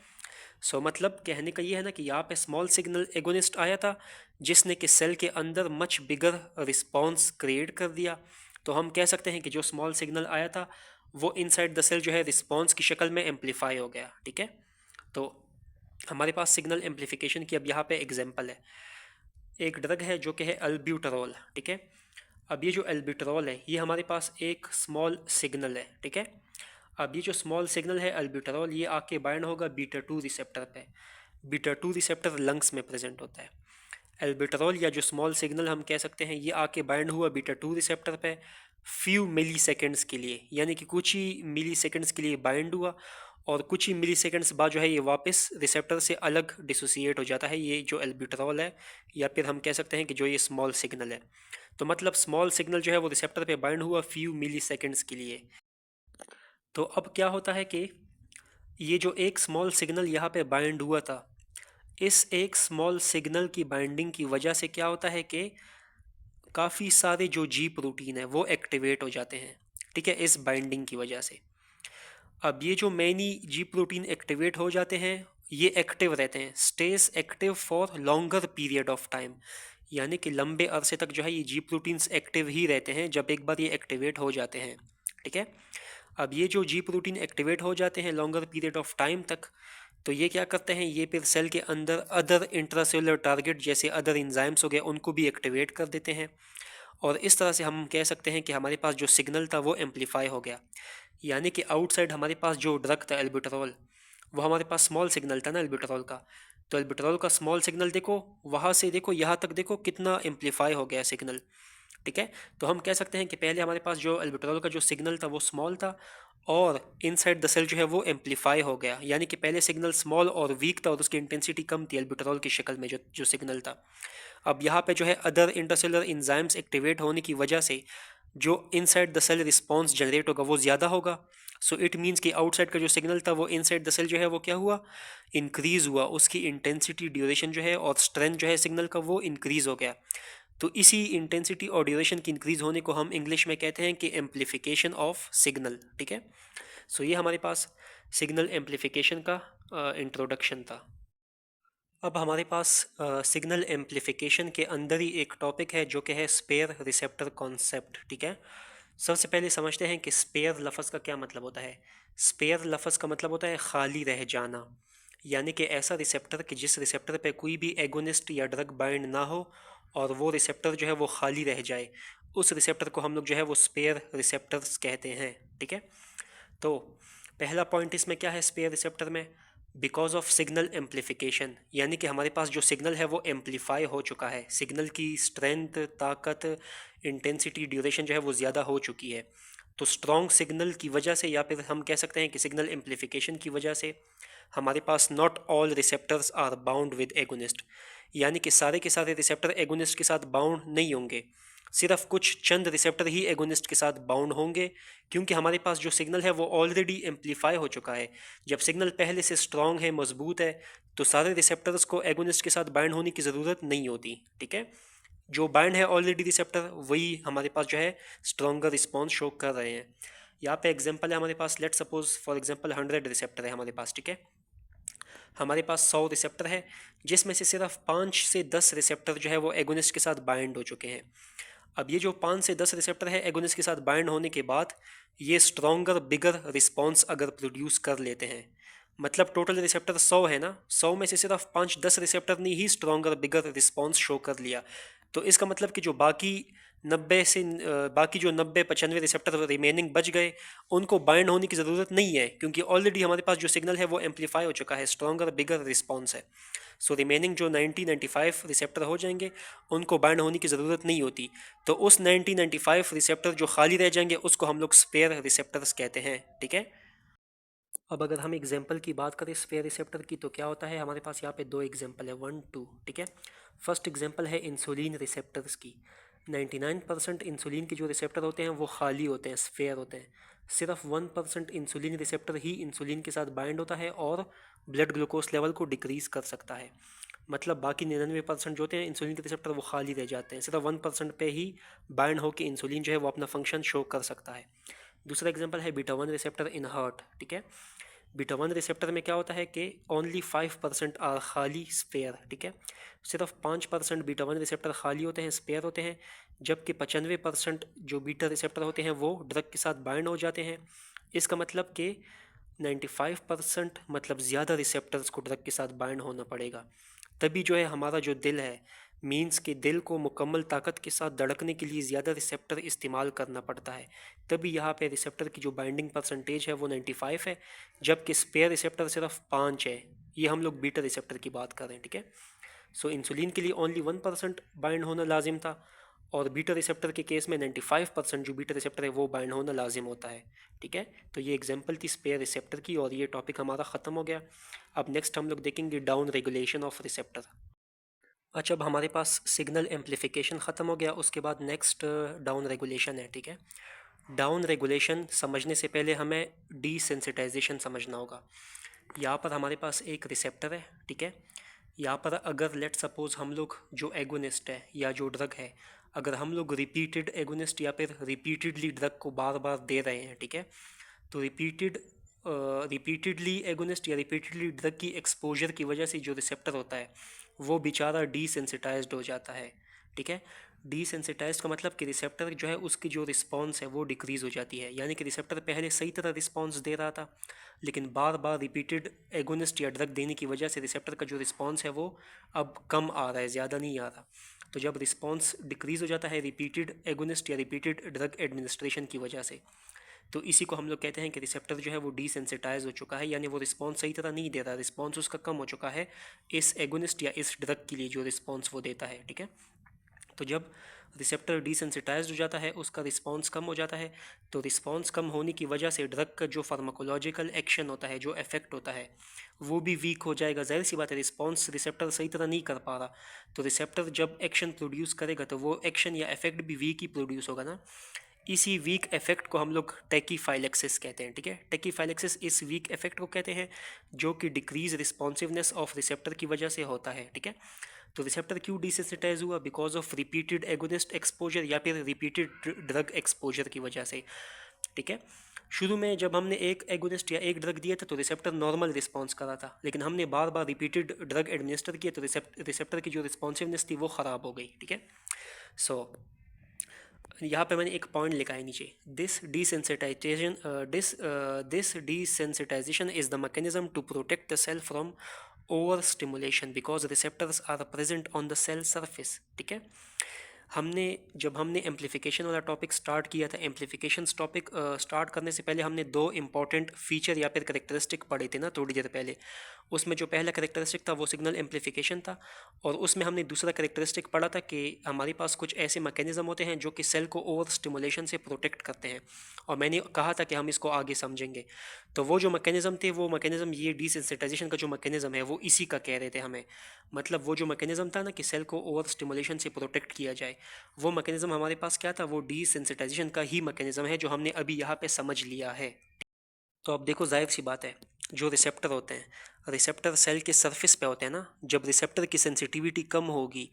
सो मतलब कहने का ये है ना कि यहाँ पे स्मॉल सिग्नल एगोनिस्ट आया था जिसने कि सेल के अंदर मच बिगर रिस्पॉन्स क्रिएट कर दिया। तो हम कह सकते हैं कि जो स्मॉल सिग्नल आया था वो इनसाइड द सेल जो है रिस्पॉन्स की शक्ल में एम्पलीफाई हो गया, ठीक है। तो हमारे पास सिग्नल एम्पलीफिकेशन की अब यहाँ पे एग्जांपल है। एक ड्रग है जो कि है अल्ब्यूटरॉल, ठीक है। अब ये जो अल्ब्यूटरॉल है ये हमारे पास एक स्मॉल सिग्नल है, ठीक है। अब ये जो स्मॉल सिग्नल है अल्ब्यूटरॉल ये आके बाइंड होगा बीटा 2 रिसेप्टर पे। बीटा 2 रिसेप्टर लंग्स में प्रेजेंट होता है। एल्बिटरॉल या जो स्मॉल सिग्नल हम कह सकते हैं ये आके बाइंड हुआ बीटा 2 रिसेप्टर पे फ्यू मिली सेकेंड्स के लिए, यानी कि कुछ ही मिली सेकेंड्स के लिए बाइंड हुआ और कुछ ही मिली सेकेंड्स बाद जो है ये वापस रिसेप्टर से अलग डिसोसिएट हो जाता है, ये जो एल्बिटरॉल है या फिर हम कह सकते हैं कि जो ये स्मॉल सिग्नल है। तो मतलब स्मॉल सिग्नल जो है वो रिसेप्टर पे बाइंड हुआ फ्यू मिली सेकेंड्स के लिए। तो अब क्या होता है कि ये जो एक स्मॉल सिग्नल यहाँ पे बाइंड हुआ था, इस एक स्मॉल सिग्नल की बाइंडिंग की वजह से क्या होता है कि काफ़ी सारे जो जी प्रोटीन है वो एक्टिवेट हो जाते हैं, ठीक है, इस बाइंडिंग की वजह से। अब ये जो मैनी जी प्रोटीन एक्टिवेट हो जाते हैं, ये एक्टिव रहते हैं, stage active for longer period of time, यानी कि लंबे अरसे तक जो है ये जी प्रोटीन्स एक्टिव ही रहते हैं जब एक बार ये एक्टिवेट हो जाते हैं, ठीक है। अब ये जो जी प्रोटीन एक्टिवेट हो जाते हैं लॉन्गर पीरियड ऑफ टाइम तक, तो ये क्या करते हैं, ये फिर सेल के अंदर अदर इंट्रासेलुलर टारगेट जैसे अदर इंजाइम्स हो गए उनको भी एक्टिवेट कर देते हैं। और इस तरह से हम कह सकते हैं कि हमारे पास जो सिग्नल था वो एम्पलीफाई हो गया। यानी कि आउटसाइड हमारे पास जो ड्रग था एल्बिटरॉल, वो हमारे पास स्मॉल सिग्नल था ना एल्बिटरॉल का, तो एल्बिटरॉल का स्मॉल सिग्नल देखो, वहाँ से देखो यहाँ तक देखो कितना एम्पलीफाई हो गया सिग्नल, ठीक है। तो हम कह सकते हैं कि पहले हमारे पास जो एल्बिटरॉल का जो सिग्नल था वो स्मॉल था, और इनसाइड द सेल जो है वो एम्पलीफाई हो गया, यानी कि पहले सिग्नल स्मॉल और वीक था और उसकी इंटेंसिटी कम थी एल्बिटरॉल की शक्ल में जो जो सिग्नल था। अब यहाँ पे जो है अदर इंटरसेलुलर इंजाइम्स एक्टिवेट होने की वजह से जो inside the cell response generate होगा वो ज़्यादा होगा। सो इट मीन्स कि आउटसाइड का जो सिग्नल था वो इनसाइड द सेल जो है वो क्या हुआ, इंक्रीज़ हुआ, उसकी इंटेंसिटी ड्यूरेशन जो है और स्ट्रेंथ जो है सिग्नल का वो इंक्रीज़ हो गया। तो इसी इंटेंसिटी और ड्यूरेशन की इंक्रीज़ होने को हम इंग्लिश में कहते हैं कि एम्पलीफिकेशन ऑफ सिग्नल, ठीक है। सो ये हमारे पास सिग्नल एम्पलीफिकेशन का इंट्रोडक्शन था। अब हमारे पास सिग्नल एम्पलीफिकेशन के अंदर ही एक टॉपिक है जो कि है स्पेयर रिसेप्टर कॉन्सेप्ट, ठीक है। सबसे पहले समझते हैं कि स्पेयर लफ्ज़ का क्या मतलब होता है। स्पेयर लफ्ज़ का मतलब होता है खाली रह जाना, यानी कि ऐसा रिसेप्टर कि जिस रिसेप्टर पे कोई भी एगोनिस्ट या ड्रग बाइंड ना हो और वो रिसेप्टर जो है वो खाली रह जाए, उस रिसेप्टर को हम लोग जो है वो स्पेयर रिसेप्टर्स कहते हैं, ठीक है। तो पहला पॉइंट इसमें क्या है स्पेयर रिसेप्टर में, बिकॉज ऑफ सिग्नल एम्पलीफिकेशन, यानी कि हमारे पास जो सिग्नल है वो एम्पलीफाई हो चुका है, सिग्नल की स्ट्रेंथ, ताकत, इंटेंसिटी, ड्यूरेशन जो है वो ज़्यादा हो चुकी है। तो स्ट्रॉन्ग सिग्नल की वजह से, या फिर हम कह सकते हैं कि सिग्नल एम्पलीफिकेशन की वजह से, हमारे पास not all receptors are bound with agonist, यानी कि सारे के सारे रिसेप्टर एगोनिस्ट के साथ बाउंड नहीं होंगे, सिर्फ कुछ चंद रिसेप्टर ही एगोनिस्ट के साथ बाउंड होंगे, क्योंकि हमारे पास जो सिग्नल है वो ऑलरेडी एम्पलीफाई हो चुका है। जब सिग्नल पहले से स्ट्रॉन्ग है, मजबूत है, तो सारे रिसेप्टर्स को एगोनिस्ट के साथ बाइंड होने की ज़रूरत नहीं होती, ठीक है। जो बाइंड है ऑलरेडी रिसेप्टर, वही हमारे पास जो है स्ट्रॉन्गर रिस्पॉन्स शो कर रहे हैं। यहाँ पे एग्जांपल है हमारे पास, let suppose for example 100 receptor है हमारे पास, ठीक है। हमारे पास 100 रिसेप्टर है, जिसमें से सिर्फ 5 से 10 रिसेप्टर जो है वो एगोनिस्ट के साथ बाइंड हो चुके हैं। अब ये जो 5 से 10 रिसेप्टर है एगोनिस्ट के साथ बाइंड होने के बाद ये स्ट्रॉन्गर बिगर रिस्पॉन्स अगर प्रोड्यूस कर लेते हैं, मतलब टोटल रिसेप्टर 100 है ना, 100 में से सिर्फ 5-10 रिसेप्टर ने ही स्ट्रॉन्गर बिगर रिस्पॉन्स शो कर लिया। तो इसका मतलब कि जो बाकी 90 से बाकी जो 90-95 रिसेप्टर रिमेनिंग बच गए, उनको बाइंड होने की ज़रूरत नहीं है, क्योंकि ऑलरेडी हमारे पास जो सिग्नल है वो एम्पलीफाई हो चुका है, स्ट्रॉन्गर बिगर रिस्पॉन्स है। सो रिमेनिंग जो 90-95 रिसेप्टर हो जाएंगे, उनको बाइंड होने की ज़रूरत नहीं होती। तो उस 90-95 रिसेप्टर जो खाली रह जाएंगे उसको हम लोग स्पेयर रिसेप्टर्स कहते हैं, ठीक है। अब अगर हम एग्जांपल की बात करें स्पेयर रिसेप्टर की, तो क्या होता है, हमारे पास यहाँ पे दो एग्जांपल है, 1-2, ठीक है। फर्स्ट एग्जांपल है इंसुलिन रिसेप्टर्स की। 99% इंसुलिन के जो रिसेप्टर होते हैं वो खाली होते हैं, स्पेयर होते हैं। सिर्फ 1% इंसुलिन रिसेप्टर ही इंसुलिन के साथ बाइंड होता है और ब्लड ग्लूकोज लेवल को डिक्रीज़ कर सकता है। मतलब बाकी 99% जो होते हैं इंसुलिन के रिसेप्टर वो खाली रह जाते हैं, सिर्फ 1% पे ही बाइंड होकर इंसुलिन जो है वो अपना फंक्शन शो कर सकता है। दूसरा एग्जांपल है बीटा 1 रिसेप्टर इन हार्ट, ठीक है। बीटा 1 रिसेप्टर में क्या होता है कि ओनली 5% आर खाली स्पेयर, ठीक है। सिर्फ 5% बीटा 1 रिसेप्टर खाली होते हैं, स्पेयर होते हैं, जबकि 95% जो बीटा रिसेप्टर होते हैं वो ड्रग के साथ बाइंड हो जाते हैं। इसका मतलब कि 95% मतलब ज़्यादा रिसेप्टर्स को ड्रग के साथ बाइंड होना पड़ेगा, तभी जो है हमारा जो दिल है, मीन्स के दिल को मुकम्मल ताकत के साथ धड़कने के लिए ज़्यादा रिसेप्टर इस्तेमाल करना पड़ता है। तभी यहाँ पे रिसेप्टर की जो बाइंडिंग परसेंटेज है वो 95 है, जबकि स्पेयर रिसेप्टर सिर्फ 5 है। ये हम लोग बीटा रिसेप्टर की बात कर रहे हैं, ठीक है। सो इंसुलिन के लिए ओनली 1% बाइंड होना लाजिम था, और बीटा रिसेप्टर के केस में 95% जो बीटा रिसेप्टर है वो बाइंड होना लाजिम होता है, ठीक है। तो ये एग्जांपल थी स्पेयर रिसेप्टर की, और ये टॉपिक हमारा ख़त्म हो गया। अब नेक्स्ट हम लोग देखेंगे डाउन रेगुलेशन ऑफ रिसेप्टर। अच्छा, अब हमारे पास सिग्नल एम्पलीफिकेशन ख़त्म हो गया, उसके बाद नेक्स्ट डाउन रेगुलेशन है। ठीक है, डाउन रेगुलेशन समझने से पहले हमें डीसेंसिटाइजेशन समझना होगा। यहाँ पर हमारे पास एक रिसेप्टर है। ठीक है, यहाँ पर अगर लेट सपोज हम लोग जो एगोनिस्ट है या जो ड्रग है, अगर हम लोग रिपीटेड एगोनिस्ट या फिर रिपीटेडली ड्रग को बार बार दे रहे हैं, ठीक है, तो रिपीटेडली एगोनिस्ट या रिपीटेडली ड्रग की एक्सपोजर की वजह से जो रिसेप्टर होता है वो बेचारा डीसेंसिटाइज्ड हो जाता है। ठीक है, डीसेंसिटाइज्ड का मतलब कि रिसेप्टर जो है उसकी जो रिस्पॉन्स है वो डिक्रीज़ हो जाती है, यानी कि रिसेप्टर पहले सही तरह रिस्पॉन्स दे रहा था, लेकिन बार बार रिपीटेड एगोनिस्ट या ड्रग देने की वजह से रिसेप्टर का जो रिस्पॉन्स है वो अब कम आ रहा है, ज़्यादा नहीं आ रहा। तो जब रिस्पॉन्स डिक्रीज़ हो जाता है रिपीटेड एगोनिस्ट या रिपीटेड ड्रग एडमिनिस्ट्रेशन की वजह से, तो इसी को हम लोग कहते हैं कि रिसेप्टर जो है वो डीसेंसिटाइज हो चुका है, यानी वो रिस्पॉन्स सही तरह नहीं दे रहा, रिस्पॉन्स उसका कम हो चुका है इस एगोनिस्ट या इस ड्रग के लिए जो रिस्पॉन्स वो देता है। ठीक है, तो जब रिसेप्टर डीसेंसिटाइज्ड हो जाता है, उसका रिस्पॉन्स कम हो जाता है, तो रिस्पॉन्स कम होने की वजह से ड्रग का जो फार्माकोलॉजिकल एक्शन होता है, जो इफेक्ट होता है, वो भी वीक हो जाएगा। जाहिर सी बात है, रिस्पॉन्स रिसेप्टर सही तरह नहीं कर पा रहा, तो रिसेप्टर जब एक्शन प्रोड्यूस करेगा तो वो एक्शन या इफेक्ट भी वीक ही प्रोड्यूस होगा ना। इसी वीक इफेक्ट को हम लोग टेकीफाइलेक्सिस कहते हैं। ठीक है, टेकीफाइलेक्सिस इस वीक इफेक्ट को कहते हैं जो कि डिक्रीज रिस्पॉन्सिवनेस ऑफ रिसेप्टर की वजह से होता है। ठीक है, तो रिसेप्टर क्यों डिसेंसिटाइज हुआ? Because of repeated agonist exposure या फिर रिपीटेड ड्रग एक्सपोजर की वजह से। ठीक है, शुरू में जब हमने एक एगोनिस्ट या एक ड्रग दिया था तो रिसेप्टर नॉर्मल रिस्पॉन्स कर रहा था, लेकिन हमने बार बार रिपीटेड ड्रग एडमिनिस्टर किया तो रिसेप्टर की जो रिस्पॉन्सिवनेस थी वो ख़राब हो गई। ठीक है, सो यहाँ पे मैंने एक पॉइंट लिखा है नीचे, this desensitization is the mechanism to protect the cell from over stimulation because receptors are present on the cell surface. ठीक है, जब हमने एम्पलीफिकेशन वाला टॉपिक स्टार्ट किया था, एम्पलीफिकेशन टॉपिक स्टार्ट करने से पहले हमने दो इंपॉर्टेंट फीचर या फिर करेक्टरिस्टिक पढ़े थे ना थोड़ी देर पहले। उसमें जो पहला करेक्टरिस्टिक था वो सिग्नल एम्पलीफिकेशन था, और उसमें हमने दूसरा करेक्टरिस्टिक पढ़ा था कि हमारे पास कुछ ऐसे मैकेनिज्म होते हैं जो कि सेल को ओवर स्टिमुलेशन से प्रोटेक्ट करते हैं, और मैंने कहा था कि हम इसको आगे समझेंगे। तो वो जो मैकेनिज्म थे, वो मैकेनिज्म ये डिसेंसिटाइजेशन का जो मैकेनिज्म है वो इसी का कह रहे थे हमें। मतलब वो जो मैकेनिज्म था ना कि सेल को ओवर स्टिमुलेशन से प्रोटेक्ट किया जाए, वो मैकेनिज्म हमारे पास क्या था? वो डिसेंसिटाइजेशन का ही मैकेनिज्म है जो हमने अभी यहाँ पे समझ लिया है। तो अब देखो, जाहिर सी बात है, जो रिसेप्टर होते हैं, रिसेप्टर सेल के सरफेस पे होते हैं ना, जब रिसेप्टर की सेंसिटिविटी कम होगी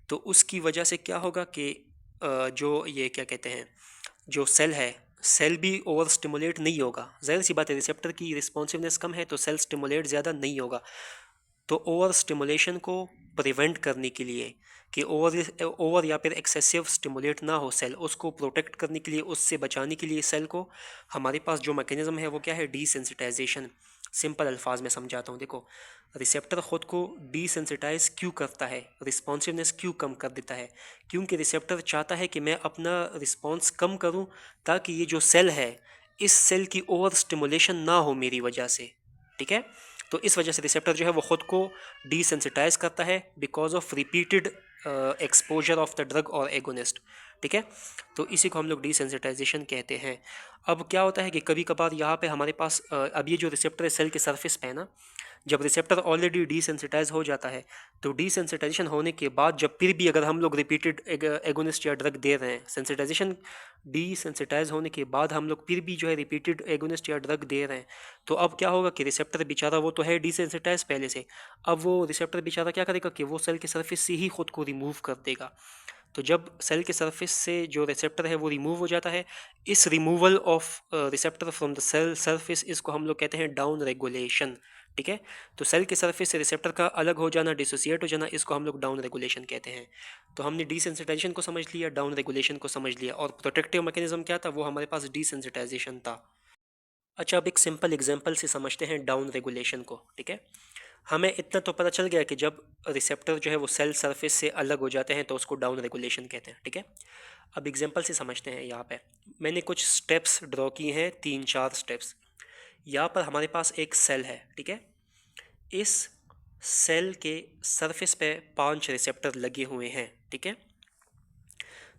तो उसकी वजह से क्या होगा कि जो ये क्या कहते हैं, जो सेल है, सेल भी ओवर स्टिमुलेट नहीं होगा। जाहिर सी बात है, रिसेप्टर की रिस्पॉन्सिवनेस कम है तो सेल स्टिमुलेट ज़्यादा नहीं होगा। तो ओवर स्टिमुलेशन को प्रिवेंट करने के लिए कि ओवर या फिर एक्सेसिव स्टिमुलेट ना हो सेल, उसको प्रोटेक्ट करने के लिए, उससे बचाने के लिए सेल को, हमारे पास जो मैकेनिज्म है वो क्या है? डीसेंसिटाइजेशन। सिंपल अल्फाज में समझाता हूँ। देखो, रिसेप्टर ख़ुद को डीसेंसिटाइज क्यों करता है, रिस्पॉन्सिवनेस क्यों कम कर देता है? क्योंकि रिसेप्टर चाहता है कि मैं अपना रिस्पॉन्स कम करूँ ताकि ये जो सेल है, इस सेल की ओवर स्टिमुलेशन ना हो मेरी वजह से। ठीक है, तो इस वजह से रिसेप्टर जो है वो ख़ुद को डिसेंसिटाइज करता है because of repeated exposure of the drug और एगोनिस्ट। ठीक है, तो इसी को हम लोग डिसेंसिटाइजेशन कहते हैं। अब क्या होता है कि कभी कभार यहाँ पे हमारे पास अब ये जो रिसेप्टर है सेल के सरफेस पे है ना, जब रिसेप्टर ऑलरेडी डिसेंसिटाइज हो जाता है, तो डिसेंसिटाइजेशन होने के बाद जब फिर भी अगर हम लोग रिपीटेड एगोनिस्ट या ड्रग दे रहे हैं, सेंसिटाइजेशन डिसेंसिटाइज होने के बाद हम लोग फिर भी जो है रिपीटेड एगोनिस्ट या ड्रग दे रहे हैं, तो अब क्या होगा कि रिसेप्टर बेचारा, वो तो है डिसेंसिटाइज पहले से, अब वो रिसेप्टर बेचारा क्या करेगा कि वो सेल के सरफेस से ही खुद को रिमूव कर देगा। तो जब सेल के सरफेस से जो रिसेप्टर है वो रिमूव हो जाता है, इस removal of receptor from the cell surface, इसको हम लोग कहते हैं डाउन रेगुलेशन। ठीक है, तो सेल के सरफेस से रिसेप्टर का अलग हो जाना, डिसोसिएट हो जाना, इसको हम लोग डाउन रेगुलेशन कहते हैं। तो हमने डिसेंसिटाइजेशन को समझ लिया, डाउन रेगुलेशन को समझ लिया, और प्रोटेक्टिव मैकेनिज्म क्या था? वो हमारे पास डिसेंसिटाइजेशन था। अच्छा, अब एक सिंपल एग्जांपल से समझते हैं डाउन रेगुलेशन को। ठीक है, हमें इतना तो पता चल गया कि जब रिसेप्टर जो है वो सेल सरफेस से अलग हो जाते हैं तो उसको डाउन रेगुलेशन कहते हैं। ठीक है, अब एग्जांपल से समझते हैं। यहाँ पे मैंने कुछ स्टेप्स ड्रॉ किए हैं, 3-4 स्टेप्स। यहाँ पर हमारे पास एक सेल है। ठीक है, इस सेल के सरफेस पे 5 रिसेप्टर लगे हुए हैं। ठीक है,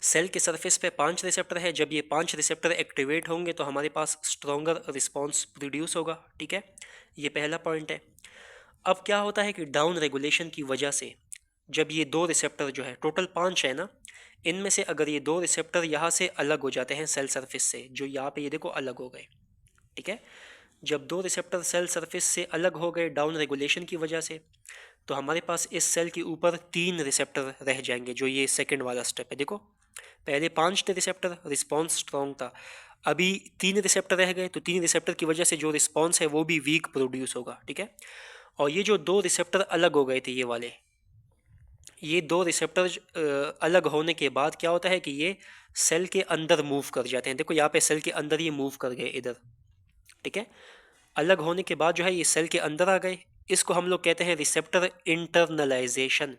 सेल के सरफेस पे 5 रिसेप्टर है। जब ये 5 रिसेप्टर एक्टिवेट होंगे तो हमारे पास स्ट्रॉन्गर रिस्पॉन्स प्रोड्यूस होगा। ठीक है, ये पहला पॉइंट है। अब क्या होता है कि डाउन रेगुलेशन की वजह से जब ये दो रिसेप्टर जो है, टोटल 5 है ना, इनमें से अगर ये दो रिसेप्टर यहाँ से अलग हो जाते हैं सेल सरफेस से, जो यहाँ पे ये देखो अलग हो गए, ठीक है। जब दो रिसेप्टर सेल सरफेस से अलग हो गए डाउन रेगुलेशन की वजह से, तो हमारे पास इस सेल के ऊपर 3 रिसेप्टर रह जाएंगे, जो ये सेकंड वाला स्टेप है। देखो पहले 5 थे रिसेप्टर, रिस्पॉन्स स्ट्रॉन्ग था, अभी 3 रिसेप्टर रह गए, तो 3 रिसेप्टर की वजह से जो रिस्पॉन्स है वो भी वीक प्रोड्यूस होगा, ठीक है। और ये जो दो रिसेप्टर अलग हो गए थे, ये वाले, ये दो रिसेप्टर अलग होने के बाद क्या होता है कि ये सेल के अंदर मूव कर जाते हैं। देखो यहाँ पे सेल के अंदर ये मूव कर गए इधर, ठीक है। अलग होने के बाद जो है ये सेल के अंदर आ गए, इसको हम लोग कहते हैं रिसेप्टर इंटरनलाइजेशन,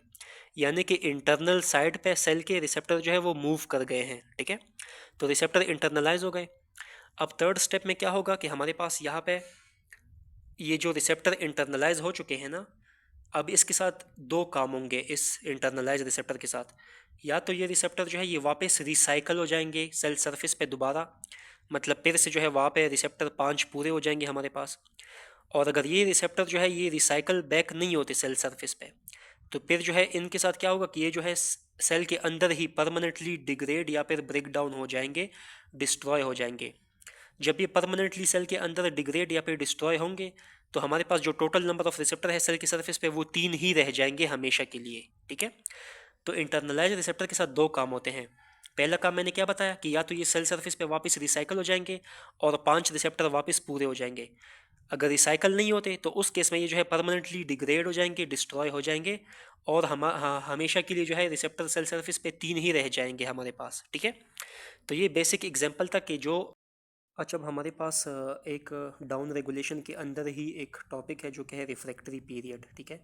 यानी कि इंटरनल साइड पे सेल के रिसेप्टर जो है वो मूव कर गए हैं, ठीक है। तो रिसेप्टर इंटरनलाइज हो गए। अब थर्ड स्टेप में क्या होगा कि हमारे पास यहाँ पे ये जो रिसेप्टर इंटरनलाइज हो चुके हैं ना, अब इसके साथ दो काम होंगे इस इंटरनलाइज रिसेप्टर के साथ। या तो ये रिसेप्टर जो है ये वापस रिसाइकल हो जाएंगे सेल सरफेस पे दोबारा, मतलब फिर से जो है वहाँ पे रिसेप्टर 5 पूरे हो जाएंगे हमारे पास। और अगर ये रिसेप्टर जो है ये रिसाइकल बैक नहीं होते सेल सरफेस पे, तो फिर जो है इनके साथ क्या होगा कि ये जो है सेल के अंदर ही परमानेंटली डिग्रेड या फिर ब्रेक डाउन हो जाएंगे, डिस्ट्रॉय हो जाएंगे। जब ये परमानेंटली सेल के अंदर डिग्रेड या फिर डिस्ट्रॉय होंगे, तो हमारे पास जो टोटल नंबर ऑफ रिसेप्टर है सेल की सरफेस पे वो 3 ही रह जाएंगे हमेशा के लिए, ठीक है। तो इंटरनलाइज रिसेप्टर के साथ दो काम होते हैं। पहला काम मैंने क्या बताया कि या तो ये सेल सरफेस पे वापस रिसाइकल हो जाएंगे और 5 रिसेप्टर वापस पूरे हो जाएंगे। अगर रिसाइकल नहीं होते तो उस केस में ये जो है परमानेंटली डिग्रेड हो जाएंगे, डिस्ट्रॉय हो जाएंगे, और हमेशा के लिए जो है रिसेप्टर सेल सरफेस पे 3 ही रह जाएंगे हमारे पास, ठीक है। तो ये बेसिक एग्जांपल था कि जो, अच्छा अब हमारे पास एक डाउन रेगुलेशन के अंदर ही एक टॉपिक है जो कि है रिफ्रैक्टरी पीरियड, ठीक है।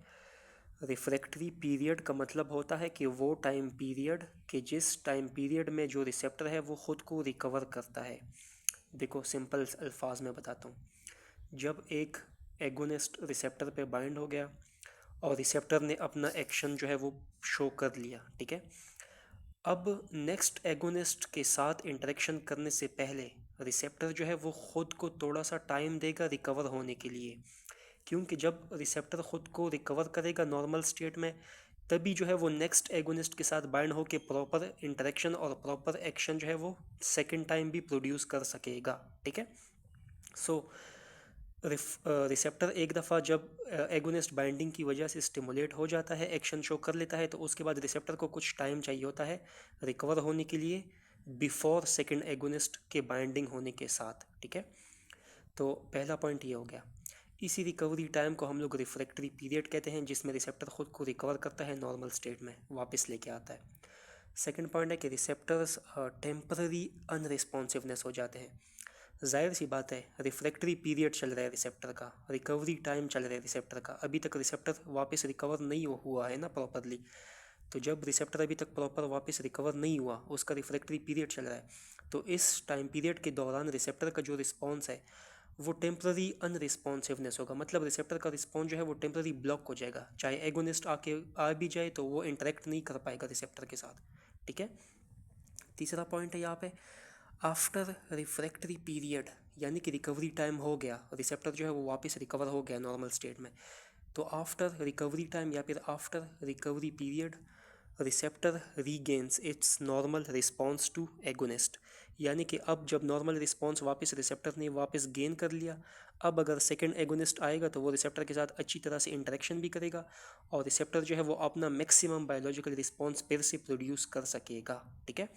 रिफ्रैक्टरी पीरियड का मतलब होता है कि वो टाइम पीरियड कि जिस टाइम पीरियड में जो रिसेप्टर है वो ख़ुद को रिकवर करता है। देखो सिंपल अल्फाज में बताता हूँ, जब एक एगोनिस्ट रिसेप्टर पे बाइंड हो गया और रिसेप्टर ने अपना एक्शन जो है वो शो कर लिया, ठीक है। अब नेक्स्ट एगोनिस्ट के साथ इंटरेक्शन करने से पहले रिसेप्टर जो है वो ख़ुद को थोड़ा सा टाइम देगा रिकवर होने के लिए, क्योंकि जब रिसेप्टर ख़ुद को रिकवर करेगा नॉर्मल स्टेट में, तभी जो है वो नेक्स्ट एगोनिस्ट के साथ बाइंड होकर प्रॉपर इंटरेक्शन और प्रॉपर एक्शन जो है वो सेकेंड टाइम भी प्रोड्यूस कर सकेगा, ठीक है। सो रिसेप्टर एक दफ़ा जब एगोनिस्ट बाइंडिंग की वजह से स्टिमुलेट हो जाता है, एक्शन शो कर लेता है, तो उसके बाद रिसेप्टर को कुछ टाइम चाहिए होता है रिकवर होने के लिए बिफोर सेकंड एगोनिस्ट के बाइंडिंग होने के साथ, ठीक है। तो पहला पॉइंट ये हो गया। इसी रिकवरी टाइम को हम लोग रिफ्रैक्टरी पीरियड कहते हैं, जिसमें रिसेप्टर खुद को रिकवर करता है नॉर्मल स्टेट में वापस लेके आता है। सेकेंड पॉइंट है कि रिसेप्टर्स टेम्पररी अनरिस्पॉन्सिवनेस हो जाते हैं। जाहिर सी बात है, रिफ्रैक्टरी पीरियड चल रहा है रिसेप्टर का, रिकवरी टाइम चल रहा है रिसेप्टर का, अभी तक रिसेप्टर वापस रिकवर नहीं हुआ है ना प्रॉपरली। तो जब रिसेप्टर अभी तक प्रॉपर वापस रिकवर नहीं हुआ, उसका रिफ्रैक्टरी पीरियड चल रहा है, तो इस टाइम पीरियड के दौरान रिसेप्टर का जो रिस्पॉन्स है वो टेम्पररी अनरिस्पॉन्सिवनेस होगा, मतलब रिसेप्टर का रिस्पॉन्स जो है वो टेम्पररी ब्लॉक हो जाएगा। चाहे एगोनिस्ट आ भी जाए तो वो इंटरेक्ट नहीं कर पाएगा रिसेप्टर के साथ, ठीक है। तीसरा पॉइंट है यहाँ पे, आफ्टर रिफ्रैक्टरी पीरियड, यानी कि रिकवरी टाइम हो गया, रिसेप्टर जो है वो वापस रिकवर हो गया नॉर्मल स्टेट में, तो आफ्टर रिकवरी टाइम या फिर after recovery period receptor regains its normal response to agonist, यानी कि अब जब नॉर्मल रिस्पॉन्स वापस रिसेप्टर ने वापस गेन कर लिया, अब अगर सेकंड एगोनिस्ट आएगा तो वो रिसेप्टर के साथ अच्छी तरह से इंटरेक्शन भी करेगा और रिसेप्टर जो है वो अपना मैक्सिमम बायोलॉजिकल रिस्पॉन्स फिर से प्रोड्यूस कर सकेगा, ठीक है।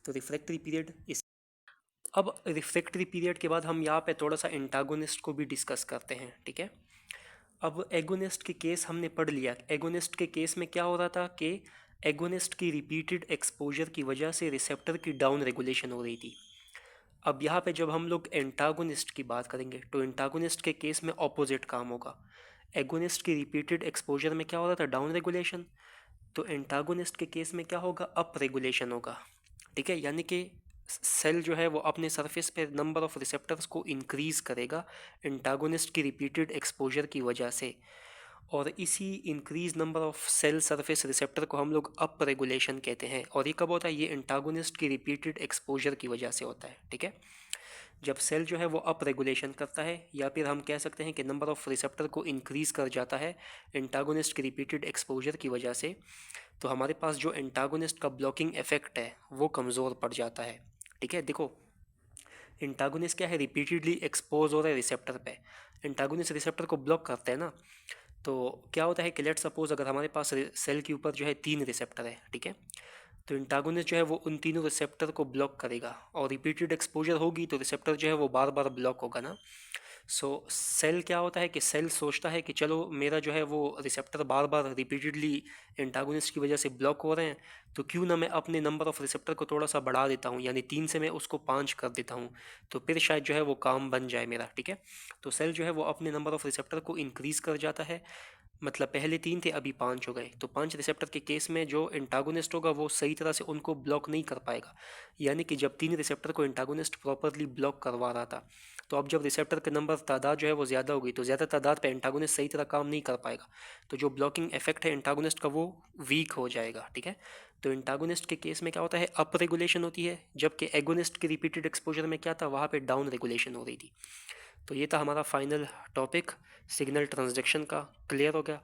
तो रिफ्रैक्टरी पीरियड इस, अब रिफ्रैक्टरी पीरियड के बाद हम यहाँ पे थोड़ा सा एंटागोनिस्ट को भी डिस्कस करते हैं, ठीक है। अब एगोनिस्ट के केस हमने पढ़ लिया। एगोनिस्ट के केस में क्या हो रहा था कि एगोनिस्ट की रिपीटेड एक्सपोजर की वजह से रिसेप्टर की डाउन रेगुलेशन हो रही थी। अब यहाँ पे जब हम लोग एंटागोनिस्ट की बात करेंगे तो एंटागोनिस्ट के केस में ऑपोजिट काम होगा। एगोनिस्ट की रिपीटेड एक्सपोजर में क्या हो रहा था, डाउन रेगुलेशन, तो एंटागोनिस्ट के केस में क्या होगा, अप रेगुलेशन होगा, ठीक है। यानी कि सेल जो है वो अपने सरफेस पे नंबर ऑफ रिसेप्टर्स को इंक्रीज़ करेगा एंटागोनिस्ट की रिपीटेड एक्सपोजर की वजह से, और इसी increase number of cell surface receptor को हम लोग अप रेगुलेशन कहते हैं। और ये कब होता है, ये एंटागोनिस्ट की रिपीटेड एक्सपोजर की वजह से होता है, ठीक है। जब सेल जो है वो अप रेगुलेशन करता है, या फिर हम कह सकते हैं कि नंबर ऑफ रिसेप्टर को इंक्रीज़ कर जाता है एंटागोनिस्ट की रिपीटेड एक्सपोजर की वजह से, तो हमारे पास जो एंटागोनिस्ट का ब्लॉकिंग इफेक्ट है वो कमज़ोर पड़ जाता है। ठीक है, देखो एंटागोनिस्ट क्या है, रिपीटेडली एक्सपोज हो रहा है रिसेप्टर पे, एंटागोनिस्ट रिसेप्टर को ब्लॉक करता है ना। तो क्या होता है कि लेट सपोज अगर हमारे पास सेल के ऊपर जो है 3 रिसेप्टर है, ठीक है, तो एंटागोनिस्ट जो है वो उन तीनों रिसेप्टर को ब्लॉक करेगा, और रिपीटेड एक्सपोजर होगी तो रिसेप्टर जो है वो बार बार ब्लॉक होगा ना। सो सेल क्या होता है कि सेल सोचता है कि चलो मेरा जो है वो रिसेप्टर बार बार रिपीटेडली एंटागोनिस्ट की वजह से ब्लॉक हो रहे हैं, तो क्यों ना मैं अपने नंबर ऑफ रिसेप्टर को थोड़ा सा बढ़ा देता हूँ, यानी 3 से मैं उसको 5 कर देता हूँ, तो फिर शायद जो है वो काम बन जाए मेरा। ठीक है, तो सेल जो है वो अपने नंबर ऑफ रिसेप्टर को इंक्रीज़ कर जाता है, मतलब पहले 3 थे अभी 5 हो गए, तो 5 रिसेप्टर के केस में जो एंटागोनिस्ट होगा वो सही तरह से उनको ब्लॉक नहीं कर पाएगा। यानी कि जब 3 रिसेप्टर को एंटागोनिस्ट प्रॉपरली ब्लॉक करवा रहा था, तो अब जब रिसेप्टर के नंबर तादाद जो है वो ज़्यादा होगी, तो ज़्यादा तादाद पे एंटागोनिस्ट सही तरह काम नहीं कर पाएगा, तो जो ब्लॉकिंग इफेक्ट है एंटागोनिस्ट का वो वीक हो जाएगा। ठीक है, तो एंटागोनिस्ट के केस में क्या होता है, अप रेगुलेशन होती है, जबकि एगोनिस्ट की रिपीटेड एक्सपोजर में क्या था, वहाँ पे डाउन रेगुलेशन हो रही थी। तो ये था हमारा फाइनल टॉपिक सिग्नल ट्रांसडक्शन का, क्लियर हो गया।